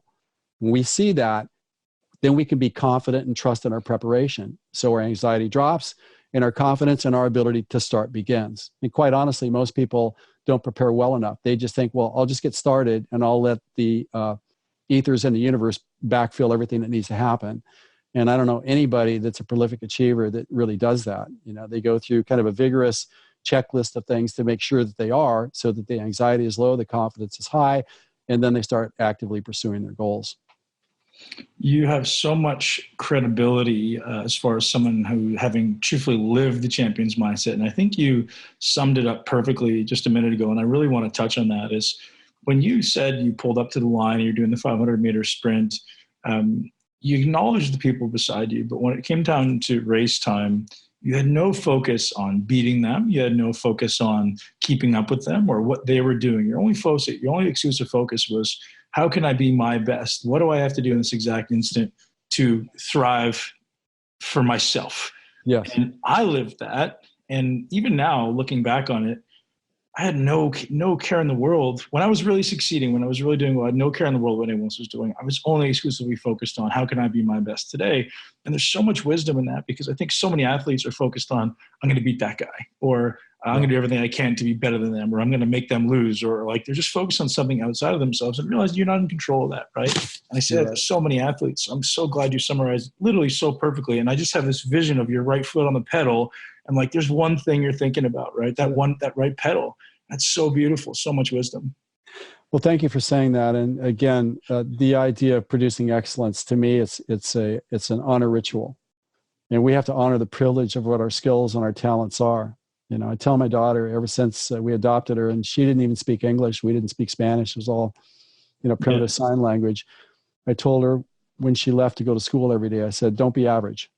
When we see that, then we can be confident and trust in our preparation. So our anxiety drops and our confidence and our ability to start begins. And quite honestly, most people don't prepare well enough. They just think, well, I'll just get started and I'll let the ethers in the universe backfill everything that needs to happen. And I don't know anybody that's a prolific achiever that really does that. You know, they go through kind of a vigorous checklist of things to make sure that they are, so that the anxiety is low, the confidence is high, and then they start actively pursuing their goals. You have so much credibility as far as someone who, having truthfully lived the champion's mindset. And I think you summed it up perfectly just a minute ago. And I really want to touch on that is when you said you pulled up to the line and you're doing the 500-meter sprint, you acknowledged the people beside you. But when it came down to race time, you had no focus on beating them. You had no focus on keeping up with them or what they were doing. Your only exclusive focus was, how can I be my best? What do I have to do in this exact instant to thrive for myself? Yes. And I lived that. And even now, looking back on it, I had no care in the world. When I was really succeeding, when I was really doing well, I had no care in the world what anyone else was doing. I was only exclusively focused on, how can I be my best today? And there's so much wisdom in that, because I think so many athletes are focused on, I'm going to beat that guy, or I'm going to do everything I can to be better than them, or I'm going to make them lose, or like they're just focused on something outside of themselves and realize you're not in control of that, right? And I say that to so many athletes. I'm so glad you summarized literally so perfectly. And I just have this vision of your right foot on the pedal, and like there's one thing you're thinking about, right? That right pedal. That's so beautiful. So much wisdom. Well, thank you for saying that. And again, the idea of producing excellence, to me, it's an honor ritual, and we have to honor the privilege of what our skills and our talents are. You know, I tell my daughter, ever since we adopted her, and she didn't even speak English, we didn't speak Spanish, it was all, primitive sign language. I told her when she left to go to school every day, I said, don't be average.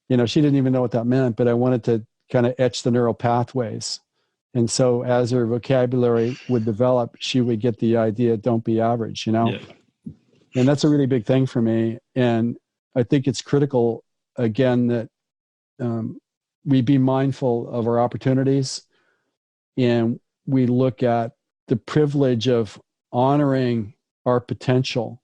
She didn't even know what that meant, but I wanted to kind of etch the neural pathways. And so as her vocabulary would develop, she would get the idea, don't be average, And that's a really big thing for me. And I think it's critical, again, that we be mindful of our opportunities, and we look at the privilege of honoring our potential.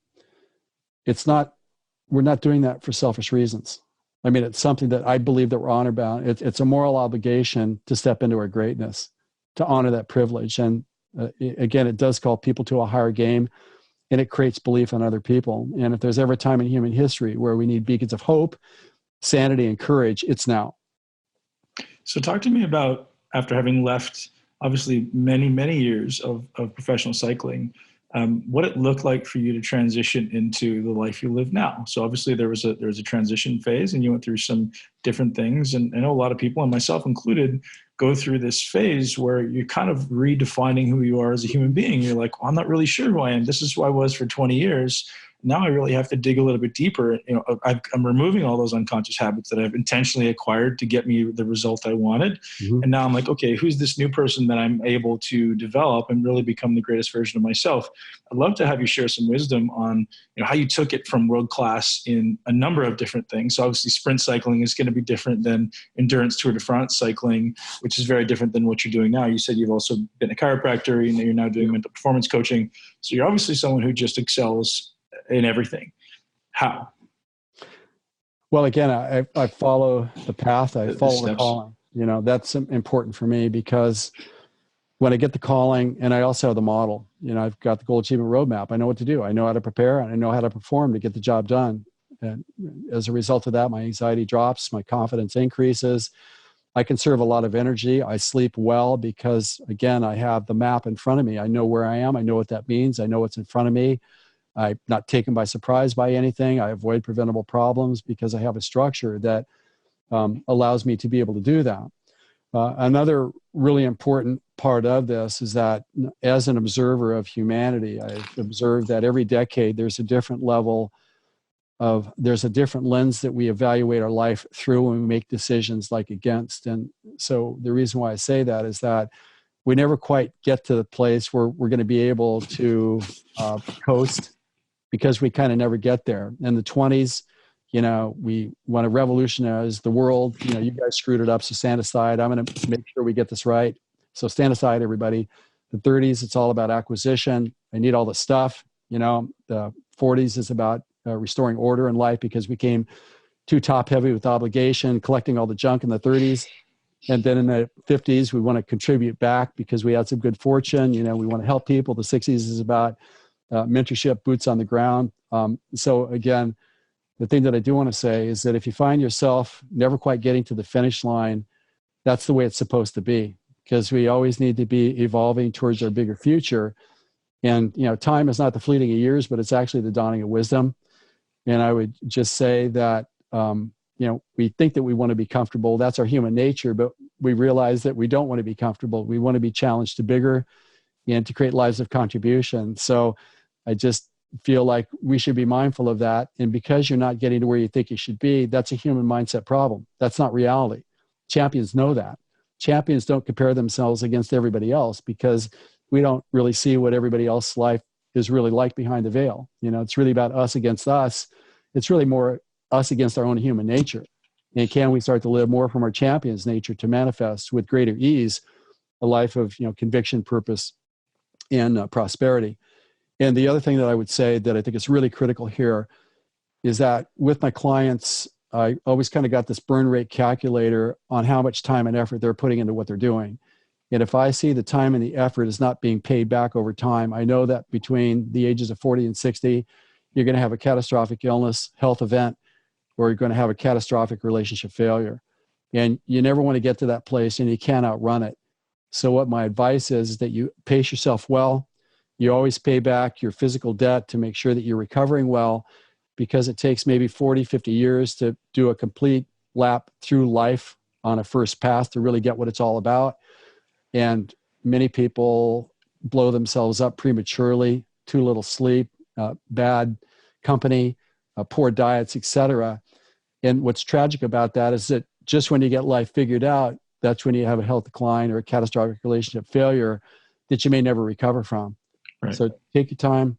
We're not doing that for selfish reasons. I mean, it's something that I believe that we're honor bound. It's a moral obligation to step into our greatness, to honor that privilege. And again, it does call people to a higher game, and it creates belief in other people. And if there's ever a time in human history where we need beacons of hope, sanity, and courage, it's now. So talk to me about, after having left obviously many, many years of professional cycling, what it looked like for you to transition into the life you live now. So obviously there was a transition phase, and you went through some different things. And I know a lot of people, and myself included, go through this phase where you're kind of redefining who you are as a human being. You're like, well, I'm not really sure who I am. This is who I was for 20 years. Now I really have to dig a little bit deeper. I'm removing all those unconscious habits that I've intentionally acquired to get me the result I wanted. Mm-hmm. And now I'm like, okay, who's this new person that I'm able to develop and really become the greatest version of myself? I'd love to have you share some wisdom on how you took it from world class in a number of different things. So obviously sprint cycling is going to be different than endurance Tour de France cycling, which is very different than what you're doing now. You said you've also been a chiropractor, you're now doing mental performance coaching. So you're obviously someone who just excels in everything. How? Well, again, I follow the path. I follow the calling. That's important for me, because when I get the calling, and I also have the model, I've got the goal achievement roadmap. I know what to do. I know how to prepare, and I know how to perform to get the job done. And as a result of that, my anxiety drops, my confidence increases. I conserve a lot of energy. I sleep well because, again, I have the map in front of me. I know where I am. I know what that means. I know what's in front of me. I'm not taken by surprise by anything. I avoid preventable problems because I have a structure that allows me to be able to do that. Another really important part of this is that as an observer of humanity, I've observed that every decade there's a different lens that we evaluate our life through when we make decisions like against. And so the reason why I say that is that we never quite get to the place where we're going to be able to coast, because we kind of never get there. In the 20s, we want to revolutionize the world. You guys screwed it up, so stand aside. I'm going to make sure we get this right. So stand aside, everybody. The 30s, it's all about acquisition. I need all the stuff. The 40s is about restoring order in life, because we became too top heavy with obligation, collecting all the junk in the 30s. And then in the 50s, we want to contribute back because we had some good fortune. We want to help people. The 60s is about mentorship, boots on the ground. So again, the thing that I do want to say is that if you find yourself never quite getting to the finish line, that's the way it's supposed to be, because we always need to be evolving towards our bigger future. And, time is not the fleeting of years, but it's actually the dawning of wisdom. And I would just say that, we think that we want to be comfortable. That's our human nature, but we realize that we don't want to be comfortable. We want to be challenged to bigger and to create lives of contribution. So I just feel like we should be mindful of that. And because you're not getting to where you think you should be, that's a human mindset problem. That's not reality. Champions know that. Champions don't compare themselves against everybody else, because we don't really see what everybody else's life is really like behind the veil. It's really about us against us. It's really more us against our own human nature. And can we start to live more from our champion's nature to manifest with greater ease a life of conviction, purpose, and prosperity? And the other thing that I would say that I think is really critical here is that with my clients, I always kind of got this burn rate calculator on how much time and effort they're putting into what they're doing. And if I see the time and the effort is not being paid back over time, I know that between the ages of 40 and 60, you're going to have a catastrophic illness, health event, or you're going to have a catastrophic relationship failure. And you never want to get to that place, and you can't outrun it. So what my advice is that you pace yourself well. You always pay back your physical debt to make sure that you're recovering well, because it takes maybe 40, 50 years to do a complete lap through life on a first pass to really get what it's all about. And many people blow themselves up prematurely, too little sleep, bad company, poor diets, etc. And what's tragic about that is that just when you get life figured out, that's when you have a health decline or a catastrophic relationship failure that you may never recover from. Right. So take your time,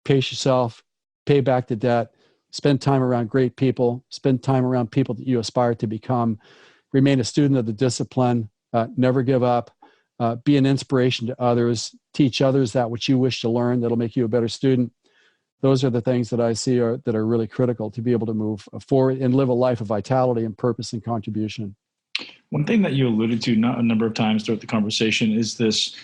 pace yourself, pay back the debt, spend time around great people, spend time around people that you aspire to become. remain a student of the discipline, never give up, be an inspiration to others, teach others that which you wish to learn that'll make you a better student. Those are the things that I see that are really critical to be able to move forward and live a life of vitality and purpose and contribution. One thing that you alluded to not a number of times throughout the conversation is this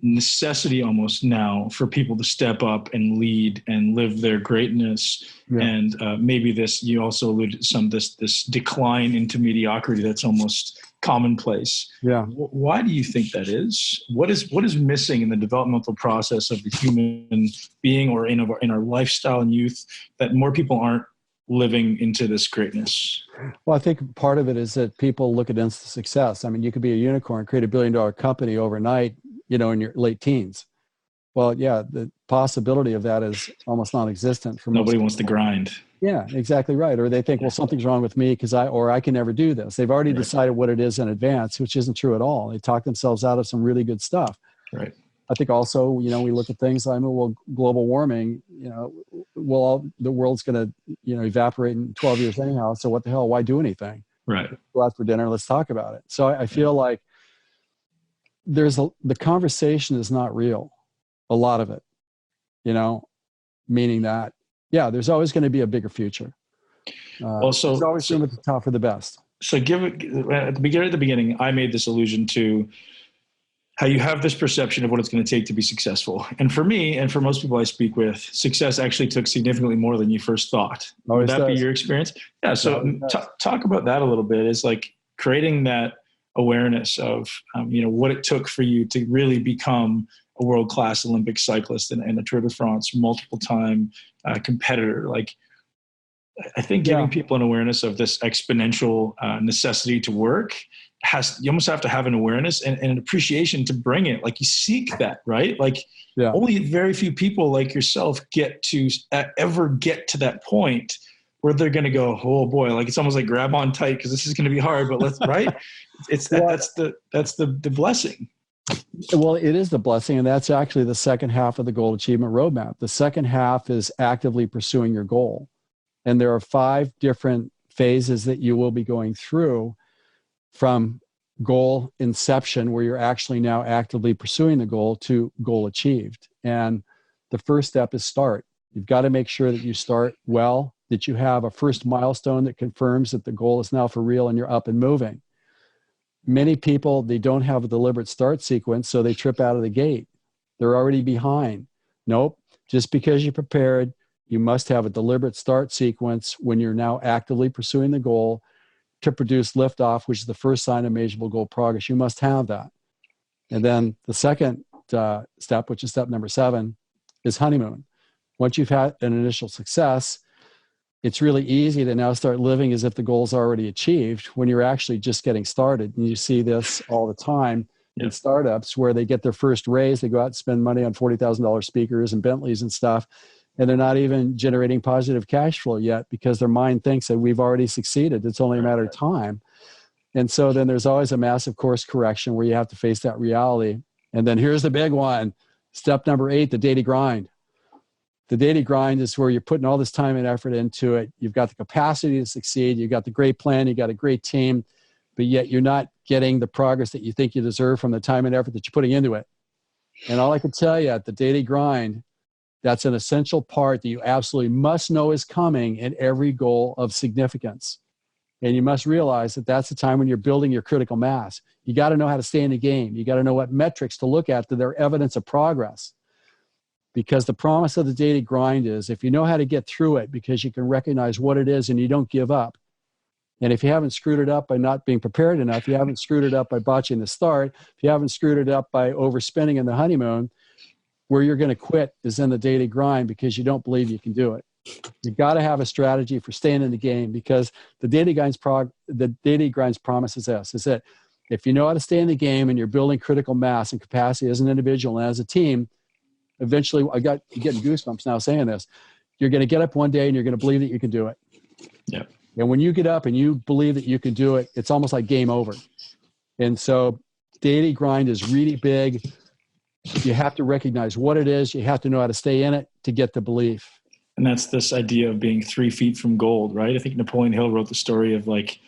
necessity almost now for people to step up and lead and live their greatness. Yeah. And maybe this, you also alluded to this decline into mediocrity that's almost commonplace. Yeah. Why do you think that is? What is missing in the developmental process of the human being or in our lifestyle and youth that more people aren't living into this greatness? Well, I think part of it is that people look at instant success. I mean, you could be a unicorn, create $1 billion company overnight, in your late teens. Well, yeah, the possibility of that is almost non-existent. Nobody wants to grind. Yeah, exactly right. Or they think, well, something's wrong with me because I can never do this. They've already decided what it is in advance, which isn't true at all. They talk themselves out of some really good stuff. Right. I think also, we look at things like, well, global warming, the world's going to, evaporate in 12 years anyhow. So what the hell, why do anything? Right. Go out for dinner, let's talk about it. So I feel like the conversation is not real. A lot of it, meaning that, there's always going to be a bigger future. There's always room at the top for the best. So at the beginning, I made this allusion to how you have this perception of what it's going to take to be successful. And for me, and for most people I speak with, success actually took significantly more than you first thought. Would that be your experience? Yeah. So talk about that a little bit. Is like creating that awareness of, what it took for you to really become a world-class Olympic cyclist and a Tour de France multiple-time competitor. Like, I think giving people an awareness of this exponential necessity to work you almost have to have an awareness and an appreciation to bring it. Like you seek that, right? Like only very few people like yourself ever get to that point where they're going to go, oh boy, like it's almost like grab on tight because this is going to be hard, but let's, right? That's the blessing. Well, it is the blessing. And that's actually the second half of the goal achievement roadmap. The second half is actively pursuing your goal. And there are 5 different phases that you will be going through from goal inception, where you're actually now actively pursuing the goal, to goal achieved. And the first step is start. You've got to make sure that you start well, that you have a first milestone that confirms that the goal is now for real and you're up and moving. Many people, they don't have a deliberate start sequence, so they trip out of the gate. They're already behind. Nope. Just because you're prepared, you must have a deliberate start sequence when you're now actively pursuing the goal to produce liftoff, which is the first sign of measurable goal progress. You must have that. And then the second step, which is step number 7, is honeymoon. Once you've had an initial success, it's really easy to now start living as if the goal is already achieved when you're actually just getting started. And you see this all the time in startups where they get their first raise, they go out and spend money on $40,000 speakers and Bentleys and stuff, and they're not even generating positive cash flow yet because their mind thinks that we've already succeeded. It's only a matter of time. And so then there's always a massive course correction where you have to face that reality. And then here's the big one. Step number 8, the daily grind. The daily grind is where you're putting all this time and effort into it. You've got the capacity to succeed. You've got the great plan. You've got a great team, but yet you're not getting the progress that you think you deserve from the time and effort that you're putting into it. And all I can tell you at the daily grind, that's an essential part that you absolutely must know is coming in every goal of significance. And you must realize that that's the time when you're building your critical mass. You got to know how to stay in the game. You got to know what metrics to look at that are evidence of progress. Because the promise of the daily grind is if you know how to get through it because you can recognize what it is and you don't give up. And if you haven't screwed it up by not being prepared enough, you haven't screwed it up by botching the start, if you haven't screwed it up by overspending in the honeymoon, where you're going to quit is in the daily grind because you don't believe you can do it. You got to have a strategy for staying in the game because the daily grind's promise is this, is that if you know how to stay in the game and you're building critical mass and capacity as an individual and as a team, eventually, you're getting goosebumps now saying this, you're going to get up one day and you're going to believe that you can do it. Yeah. And when you get up and you believe that you can do it, it's almost like game over. And so daily grind is really big. You have to recognize what it is. You have to know how to stay in it to get the belief. And that's this idea of being 3 feet from gold, right? I think Napoleon Hill wrote the story of like,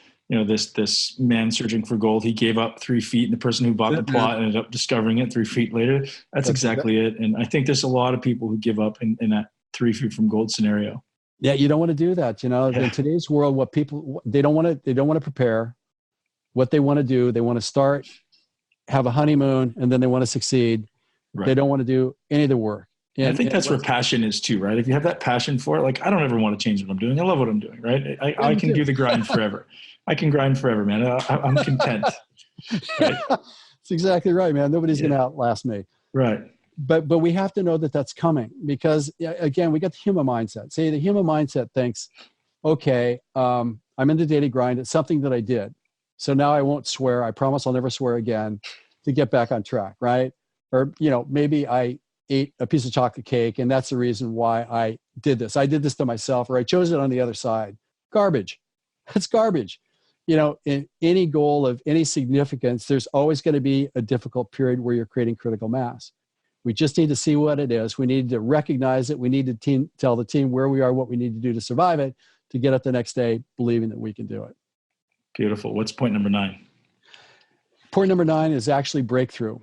this man searching for gold, he gave up 3 feet, and the person who bought the plot ended up discovering it 3 feet later. That's exactly it. And I think there's a lot of people who give up in that 3 feet from gold scenario. Yeah, you don't want to do that. In today's world, what people, they don't want to prepare. What they want to do, they want to start, have a honeymoon, and then they want to succeed. Right. They don't want to do any of the work. And I think that's where passion is too, right? If you have that passion for it, like, I don't ever want to change what I'm doing. I love what I'm doing, right? I can do the grind forever. I can grind forever, man. I'm content. Right? That's exactly right, man. Nobody's going to outlast me. Right. But we have to know that that's coming, because again, we got the human mindset. See, the human mindset thinks, okay, I'm in the daily grind. It's something that I did. So now I won't swear. I promise I'll never swear again to get back on track, right? Or, maybe I ate a piece of chocolate cake and that's the reason why I did this. I did this to myself, or I chose it on the other side. Garbage. That's garbage. In any goal of any significance, there's always going to be a difficult period where you're creating critical mass. We just need to see what it is. We need to recognize it. We need to tell the team where we are, what we need to do to survive it, to get up the next day believing that we can do it. Beautiful. What's point number 9? Point number 9 is actually breakthrough.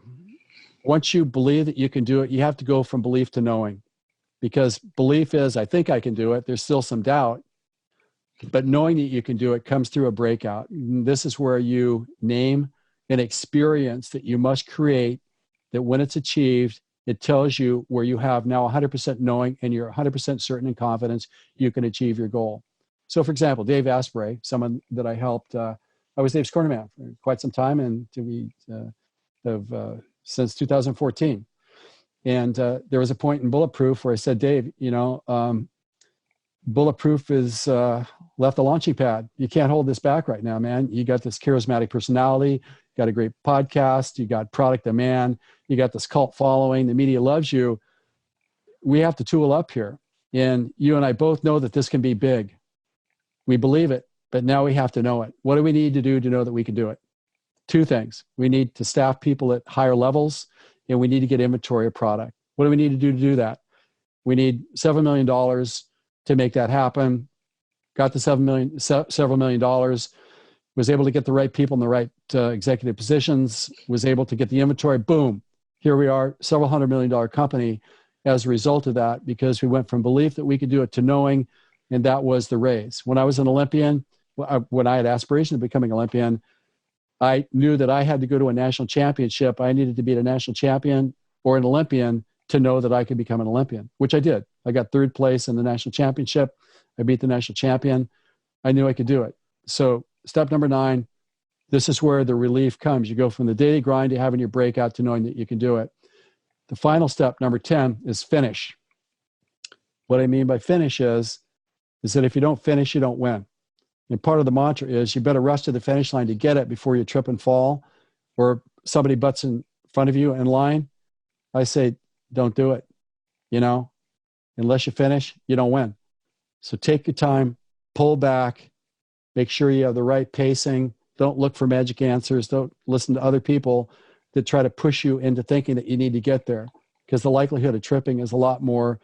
Once you believe that you can do it, you have to go from belief to knowing, because belief is, I think I can do it. There's still some doubt, but knowing that you can do it comes through a breakout. This is where you name an experience that you must create, that when it's achieved, it tells you where you have now 100% knowing and you're 100% certain and confidence you can achieve your goal. So for example, Dave Asprey, someone that I helped, I was Dave's cornerman for quite some time, and since 2014. And there was a point in Bulletproof where I said, Dave, Bulletproof is left the launching pad. You can't hold this back right now, man. You got this charismatic personality, you got a great podcast, you got product demand, you got this cult following, the media loves you. We have to tool up here. And you and I both know that this can be big. We believe it, but now we have to know it. What do we need to do to know that we can do it? 2 things. We need to staff people at higher levels, and we need to get inventory of product. What do we need to do that? We need $7 million to make that happen. Got the several million dollars, was able to get the right people in the right executive positions, was able to get the inventory. Boom. Here we are, several $100 million company as a result of that, because we went from belief that we could do it to knowing, and that was the raise. When I was an Olympian, when I had aspiration of becoming Olympian, I knew that I had to go to a national championship. I needed to be a national champion or an Olympian to know that I could become an Olympian, which I did. I got 3rd place in the national championship. I beat the national champion. I knew I could do it. So step number 9, this is where the relief comes. You go from the daily grind to having your breakout to knowing that you can do it. The final step, number 10, is finish. What I mean by finish is that if you don't finish, you don't win. And part of the mantra is you better rush to the finish line to get it before you trip and fall, or somebody butts in front of you in line. I say, don't do it. Unless you finish, you don't win. So take your time, pull back, make sure you have the right pacing. Don't look for magic answers. Don't listen to other people that try to push you into thinking that you need to get there, because the likelihood of tripping is a lot more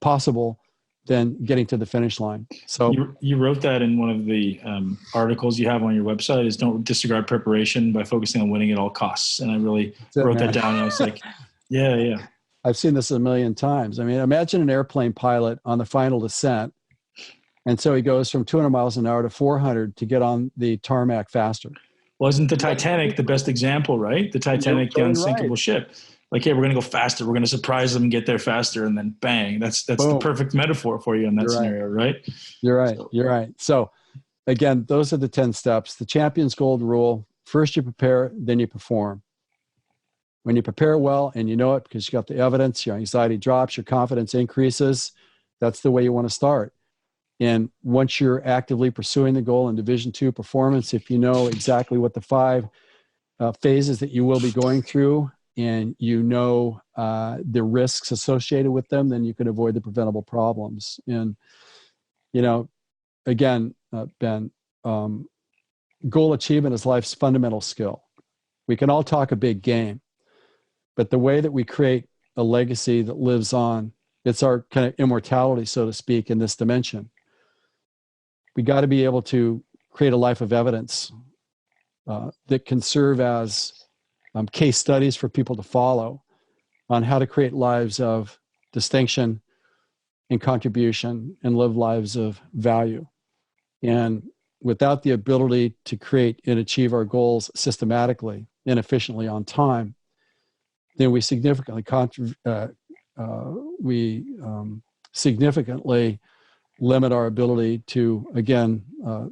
possible than getting to the finish line. So you wrote that in one of the articles you have on your website, is don't disregard preparation by focusing on winning at all costs. And I really wrote that down, and I was like, yeah. I've seen this a million times. I mean, imagine an airplane pilot on the final descent. And so he goes from 200 miles an hour to 400 to get on the tarmac faster. Wasn't the Titanic the best example, right? The Titanic, the unsinkable ship. Like, hey, we're going to go faster. We're going to surprise them and get there faster. And then bang, that's the perfect metaphor for you in that scenario, right? You're right. You're right. So again, those are the 10 steps. The champion's gold rule: first you prepare, then you perform. When you prepare well and you know it because you got the evidence, your anxiety drops, your confidence increases. That's the way you want to start. And once you're actively pursuing the goal in Division II performance, if you know exactly what the 5 phases that you will be going through, and you know the risks associated with them, then you can avoid the preventable problems. And, again, Ben, goal achievement is life's fundamental skill. We can all talk a big game, but the way that we create a legacy that lives on, it's our kind of immortality, so to speak, in this dimension. We got to be able to create a life of evidence that can serve as case studies for people to follow on how to create lives of distinction and contribution and live lives of value. And without the ability to create and achieve our goals systematically and efficiently on time, then we significantly significantly limit our ability to, again,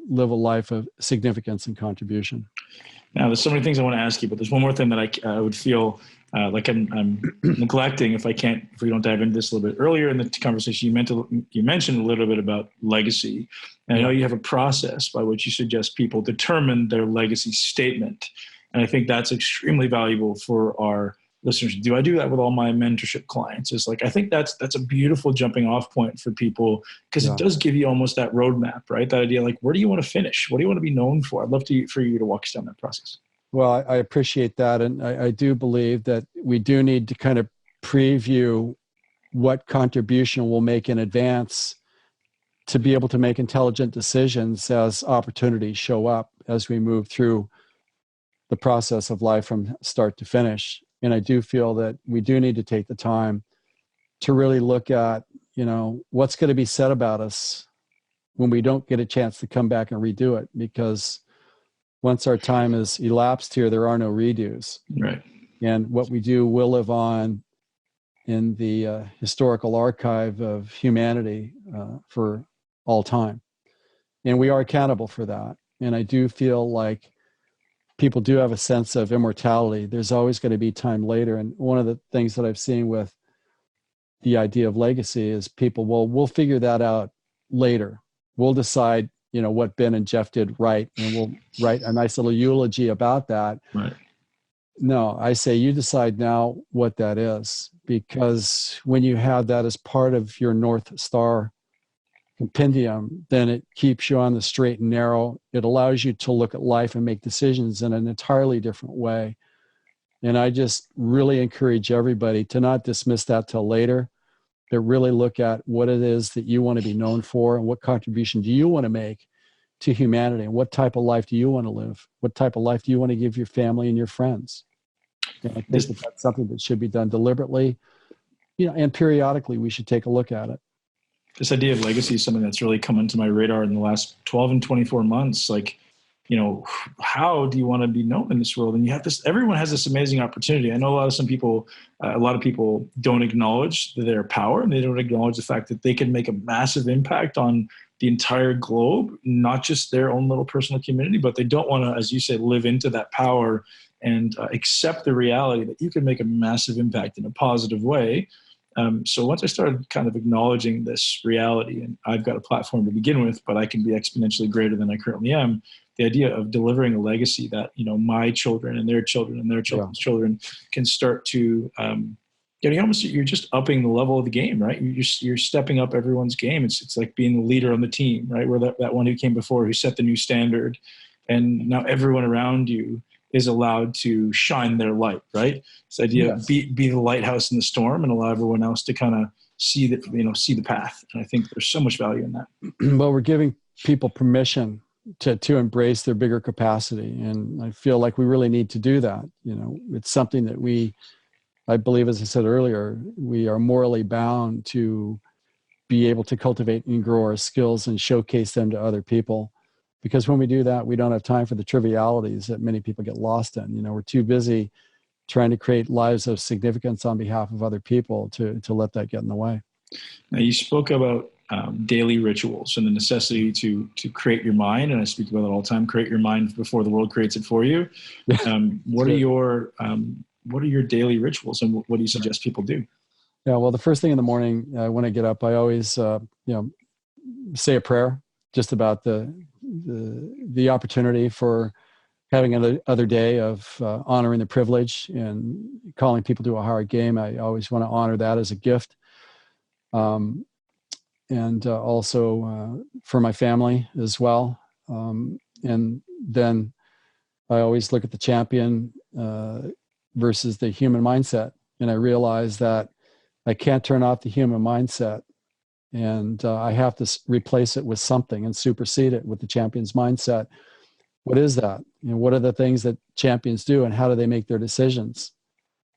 live a life of significance and contribution. Now, there's so many things I want to ask you, but there's one more thing that I would feel like I'm neglecting if we don't dive into this a little bit. Earlier in the conversation, you mentioned a little bit about legacy. And I know you have a process by which you suggest people determine their legacy statement. And I think that's extremely valuable for our listeners. Do I do that with all my mentorship clients? It's like, I think that's a beautiful jumping off point for people, because it does give you almost that roadmap, right? That idea, like, where do you want to finish? What do you want to be known for? I'd love for you to walk us down that process. Well, I appreciate that. And I do believe that we do need to kind of preview what contribution we'll make in advance to be able to make intelligent decisions as opportunities show up as we move through the process of life from start to finish. And I do feel that we do need to take the time to really look at, what's going to be said about us when we don't get a chance to come back and redo it, because once our time is elapsed here, there are no redos. Right. And what we do will live on in the historical archive of humanity for all time. And we are accountable for that. And I do feel like people do have a sense of immortality. There's always going to be time later. And one of the things that I've seen with the idea of legacy is people, we'll figure that out later. We'll decide, what Ben and Jeff did right, and we'll write a nice little eulogy about that. Right. No, I say you decide now what that is, because when you have that as part of your North Star compendium, then it keeps you on the straight and narrow. It allows you to look at life and make decisions in an entirely different way. And I just really encourage everybody to not dismiss that till later, but really look at what it is that you want to be known for, and what contribution do you want to make to humanity, and what type of life do you want to live? What type of life do you want to give your family and your friends? And I think that's something that should be done deliberately, and periodically we should take a look at it. This idea of legacy is something that's really come into my radar in the last 12 and 24 months. Like, how do you want to be known in this world? And you have everyone has this amazing opportunity. I know a lot of people don't acknowledge their power, and they don't acknowledge the fact that they can make a massive impact on the entire globe, not just their own little personal community, but they don't want to, as you say, live into that power and accept the reality that you can make a massive impact in a positive way. So once I started kind of acknowledging this reality, and I've got a platform to begin with, but I can be exponentially greater than I currently am, the idea of delivering a legacy that, my children and their children and their children's children can start to, you're just upping the level of the game, right? You're stepping up everyone's game. It's like being the leader on the team, right? Where that one who came before, who set the new standard, and now everyone around you is allowed to shine their light, right? This idea of be the lighthouse in the storm and allow everyone else to kind of see the path. And I think there's so much value in that. Well, we're giving people permission to embrace their bigger capacity. And I feel like we really need to do that. It's something that I believe, as I said earlier, we are morally bound to be able to cultivate and grow our skills and showcase them to other people. Because when we do that, we don't have time for the trivialities that many people get lost in. We're too busy trying to create lives of significance on behalf of other people to let that get in the way. Now, you spoke about daily rituals and the necessity to create your mind, and I speak about it all the time. Create your mind before the world creates it for you. What are your daily rituals, and what do you suggest people do? Yeah, well, the first thing in the morning when I get up, I always say a prayer just about the opportunity for having another day of honoring the privilege and calling people to a higher game. I always want to honor that as a gift. And also for my family as well. And then I always look at the champion versus the human mindset. And I realize that I can't turn off the human mindset and I have to replace it with something and supersede it with the champion's mindset. What is that? What are the things that champions do, and how do they make their decisions?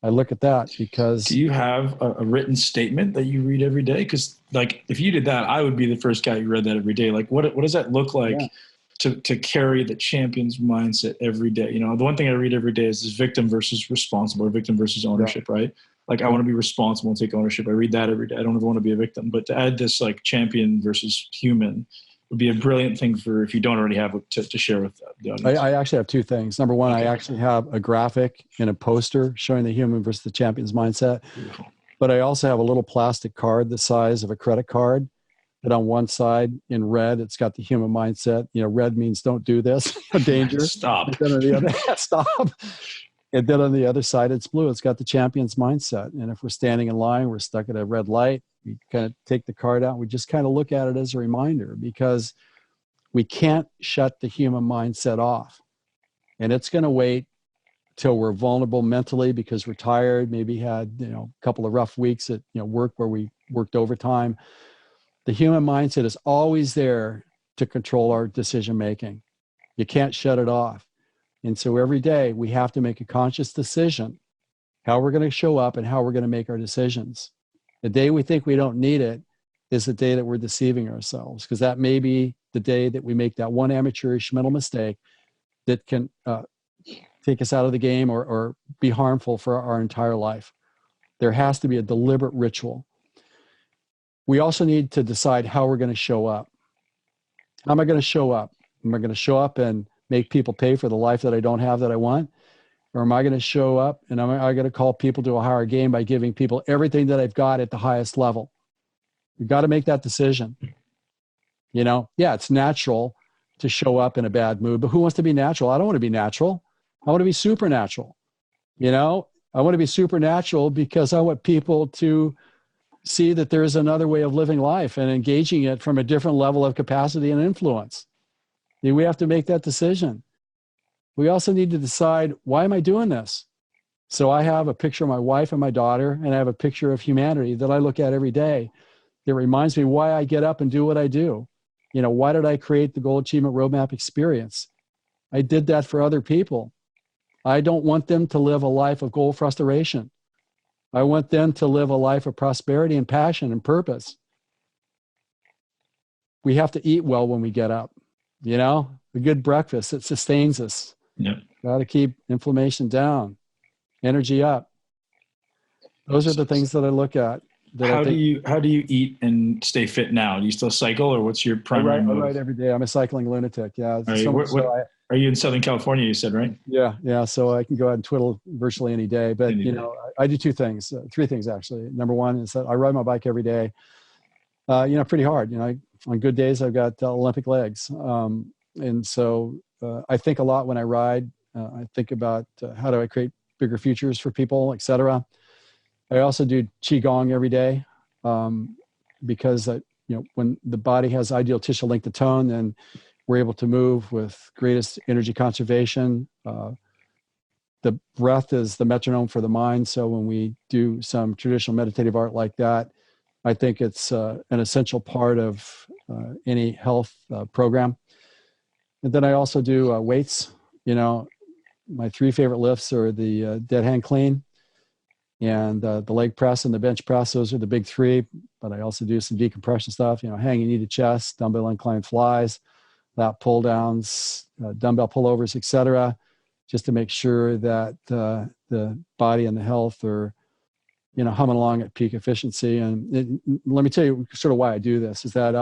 I look at that because... Do you have a written statement that you read every day? Because like, if you did that, I would be the first guy who read that every day. Like, what does that look like to carry the champion's mindset every day? The one thing I read every day is this victim versus responsible, or victim versus ownership, right? Like, I want to be responsible and take ownership. I read that every day. I don't ever want to be a victim. But to add this like champion versus human would be a brilliant thing for, if you don't already have, to share with the audience. I actually have two things. Number one, I actually have a graphic and a poster showing the human versus the champion's mindset. Beautiful. But I also have a little plastic card the size of a credit card. And on one side in red, it's got the human mindset. Red means don't do this, danger. Stop. And then on the other, stop. And then on the other side, it's blue. It's got the champion's mindset. And if we're standing in line, we're stuck at a red light, we kind of take the card out. We just kind of look at it as a reminder, because we can't shut the human mindset off. And it's going to wait till we're vulnerable mentally because we're tired, maybe had, a couple of rough weeks at, work where we worked overtime. The human mindset is always there to control our decision-making. You can't shut it off. And so every day we have to make a conscious decision how we're going to show up and how we're going to make our decisions. The day we think we don't need it is the day that we're deceiving ourselves, because that may be the day that we make that one amateurish mental mistake that can take us out of the game or be harmful for our entire life. There has to be a deliberate ritual. We also need to decide how we're going to show up. How am I going to show up? Am I going to show up and make people pay for the life that I don't have that I want? Or am I going to show up and am I going to call people to a higher game by giving people everything that I've got at the highest level? You've got to make that decision. It's natural to show up in a bad mood, but who wants to be natural? I don't want to be natural. I want to be supernatural. I want to be supernatural because I want people to see that there is another way of living life and engaging it from a different level of capacity and influence. We have to make that decision. We also need to decide, why am I doing this? So I have a picture of my wife and my daughter, and I have a picture of humanity that I look at every day. It reminds me why I get up and do what I do. Why did I create the Goal Achievement Roadmap experience? I did that for other people. I don't want them to live a life of goal frustration. I want them to live a life of prosperity and passion and purpose. We have to eat well when we get up. A good breakfast, it sustains us. Yep. Got to keep inflammation down, energy up. Those are the things that I look at. How do you eat and stay fit now? Do you still cycle, or what's your primary mode? I ride every day. I'm a cycling lunatic. Yeah. Are you in Southern California, you said, right? Yeah. So I can go out and twiddle virtually any day. But, I do three things, actually. Number one is that I ride my bike every day, pretty hard. On good days, I've got Olympic legs. And so I think a lot when I ride. I think about how do I create bigger futures for people, et cetera. I also do Qigong every day because, when the body has ideal tissue length to tone, then we're able to move with greatest energy conservation. The breath is the metronome for the mind. So when we do some traditional meditative art like that, I think it's an essential part of any health program. And then I also do weights. My three favorite lifts are the dead hand clean and the leg press and the bench press. Those are the big three. But I also do some decompression stuff, hanging knee to chest, dumbbell incline flies, lat pull downs, dumbbell pullovers, et cetera, just to make sure that the body and the health are, humming along at peak efficiency. And let me tell you sort of why I do this is that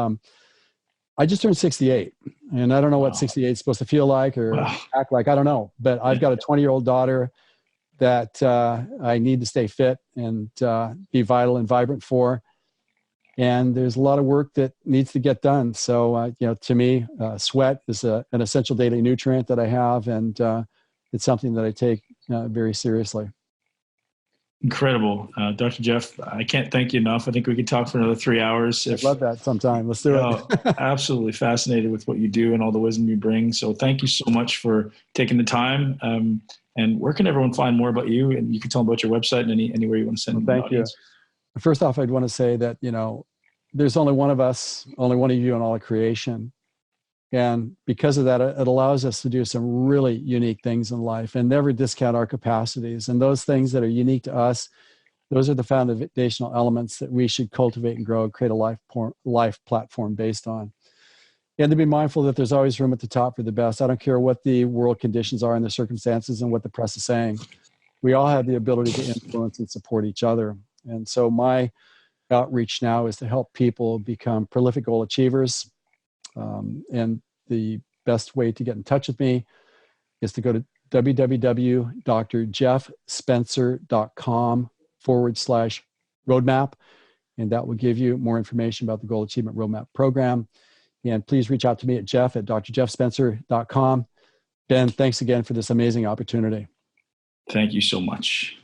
I just turned 68, and I don't know what 68 is supposed to feel like or act like. I don't know, but I've got a 20-year-old daughter that I need to stay fit and be vital and vibrant for. And there's a lot of work that needs to get done. So, to me, sweat is an essential daily nutrient that I have, and it's something that I take very seriously. Incredible. Dr. Jeff, I can't thank you enough. I think we could talk for another 3 hours. I'd love that sometime. Let's do it. Absolutely fascinated with what you do and all the wisdom you bring. So thank you so much for taking the time. And where can everyone find more about you? And you can tell them about your website and anywhere you want to send them. Thank you. First off, I'd want to say that, there's only one of us, only one of you in all of creation. And because of that, it allows us to do some really unique things in life and never discount our capacities. And those things that are unique to us, those are the foundational elements that we should cultivate and grow, create a life platform based on. And to be mindful that there's always room at the top for the best. I don't care what the world conditions are and the circumstances and what the press is saying. We all have the ability to influence and support each other. And so my outreach now is to help people become prolific goal achievers. And the best way to get in touch with me is to go to www.drjeffspencer.com/roadmap. And that will give you more information about the Goal Achievement Roadmap program. And please reach out to me at jeff@drjeffspencer.com. Ben, thanks again for this amazing opportunity. Thank you so much.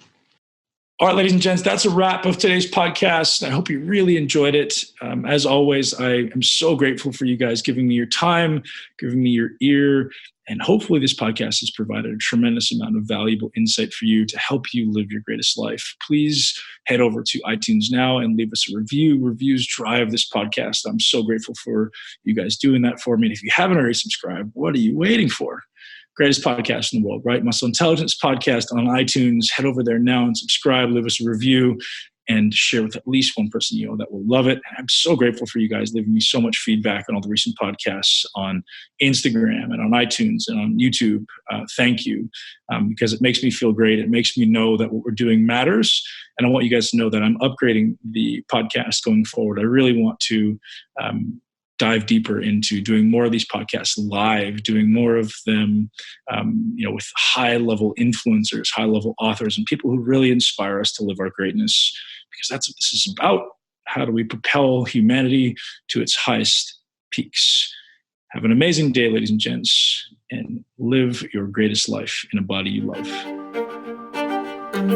All right, ladies and gents, that's a wrap of today's podcast. I hope you really enjoyed it. As always, I am so grateful for you guys giving me your time, giving me your ear, and hopefully this podcast has provided a tremendous amount of valuable insight for you to help you live your greatest life. Please head over to iTunes now and leave us a review. Reviews drive this podcast. I'm so grateful for you guys doing that for me. And if you haven't already subscribed, what are you waiting for? Greatest podcast in the world, right? Muscle Intelligence Podcast on iTunes. Head over there now and subscribe, leave us a review, and share with at least one person you know that will love it. And I'm so grateful for you guys leaving me so much feedback on all the recent podcasts on Instagram and on iTunes and on YouTube. Thank you, because it makes me feel great. It makes me know that what we're doing matters. And I want you guys to know that I'm upgrading the podcast going forward. I really want to dive deeper into doing more of these podcasts live, doing more of them, with high-level influencers, high-level authors, and people who really inspire us to live our greatness, because that's what this is about. How do we propel humanity to its highest peaks? Have an amazing day, ladies and gents, and live your greatest life in a body you love.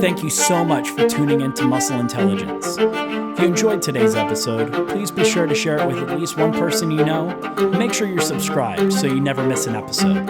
Thank you so much for tuning into Muscle Intelligence. If you enjoyed today's episode, please be sure to share it with at least one person you know. Make sure you're subscribed so you never miss an episode.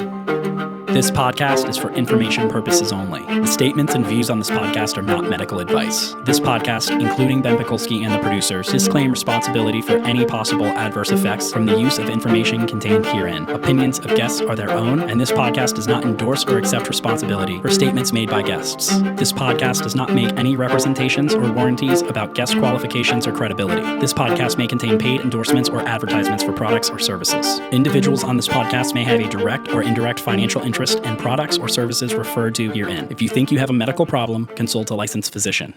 This podcast is for information purposes only. The statements and views on this podcast are not medical advice. This podcast, including Ben Pekulski and the producers, disclaim responsibility for any possible adverse effects from the use of information contained herein. Opinions of guests are their own, and this podcast does not endorse or accept responsibility for statements made by guests. This podcast does not make any representations or warranties about guest qualifications or credibility. This podcast may contain paid endorsements or advertisements for products or services. Individuals on this podcast may have a direct or indirect financial interest in products or services referred to herein. If you think you have a medical problem, consult a licensed physician.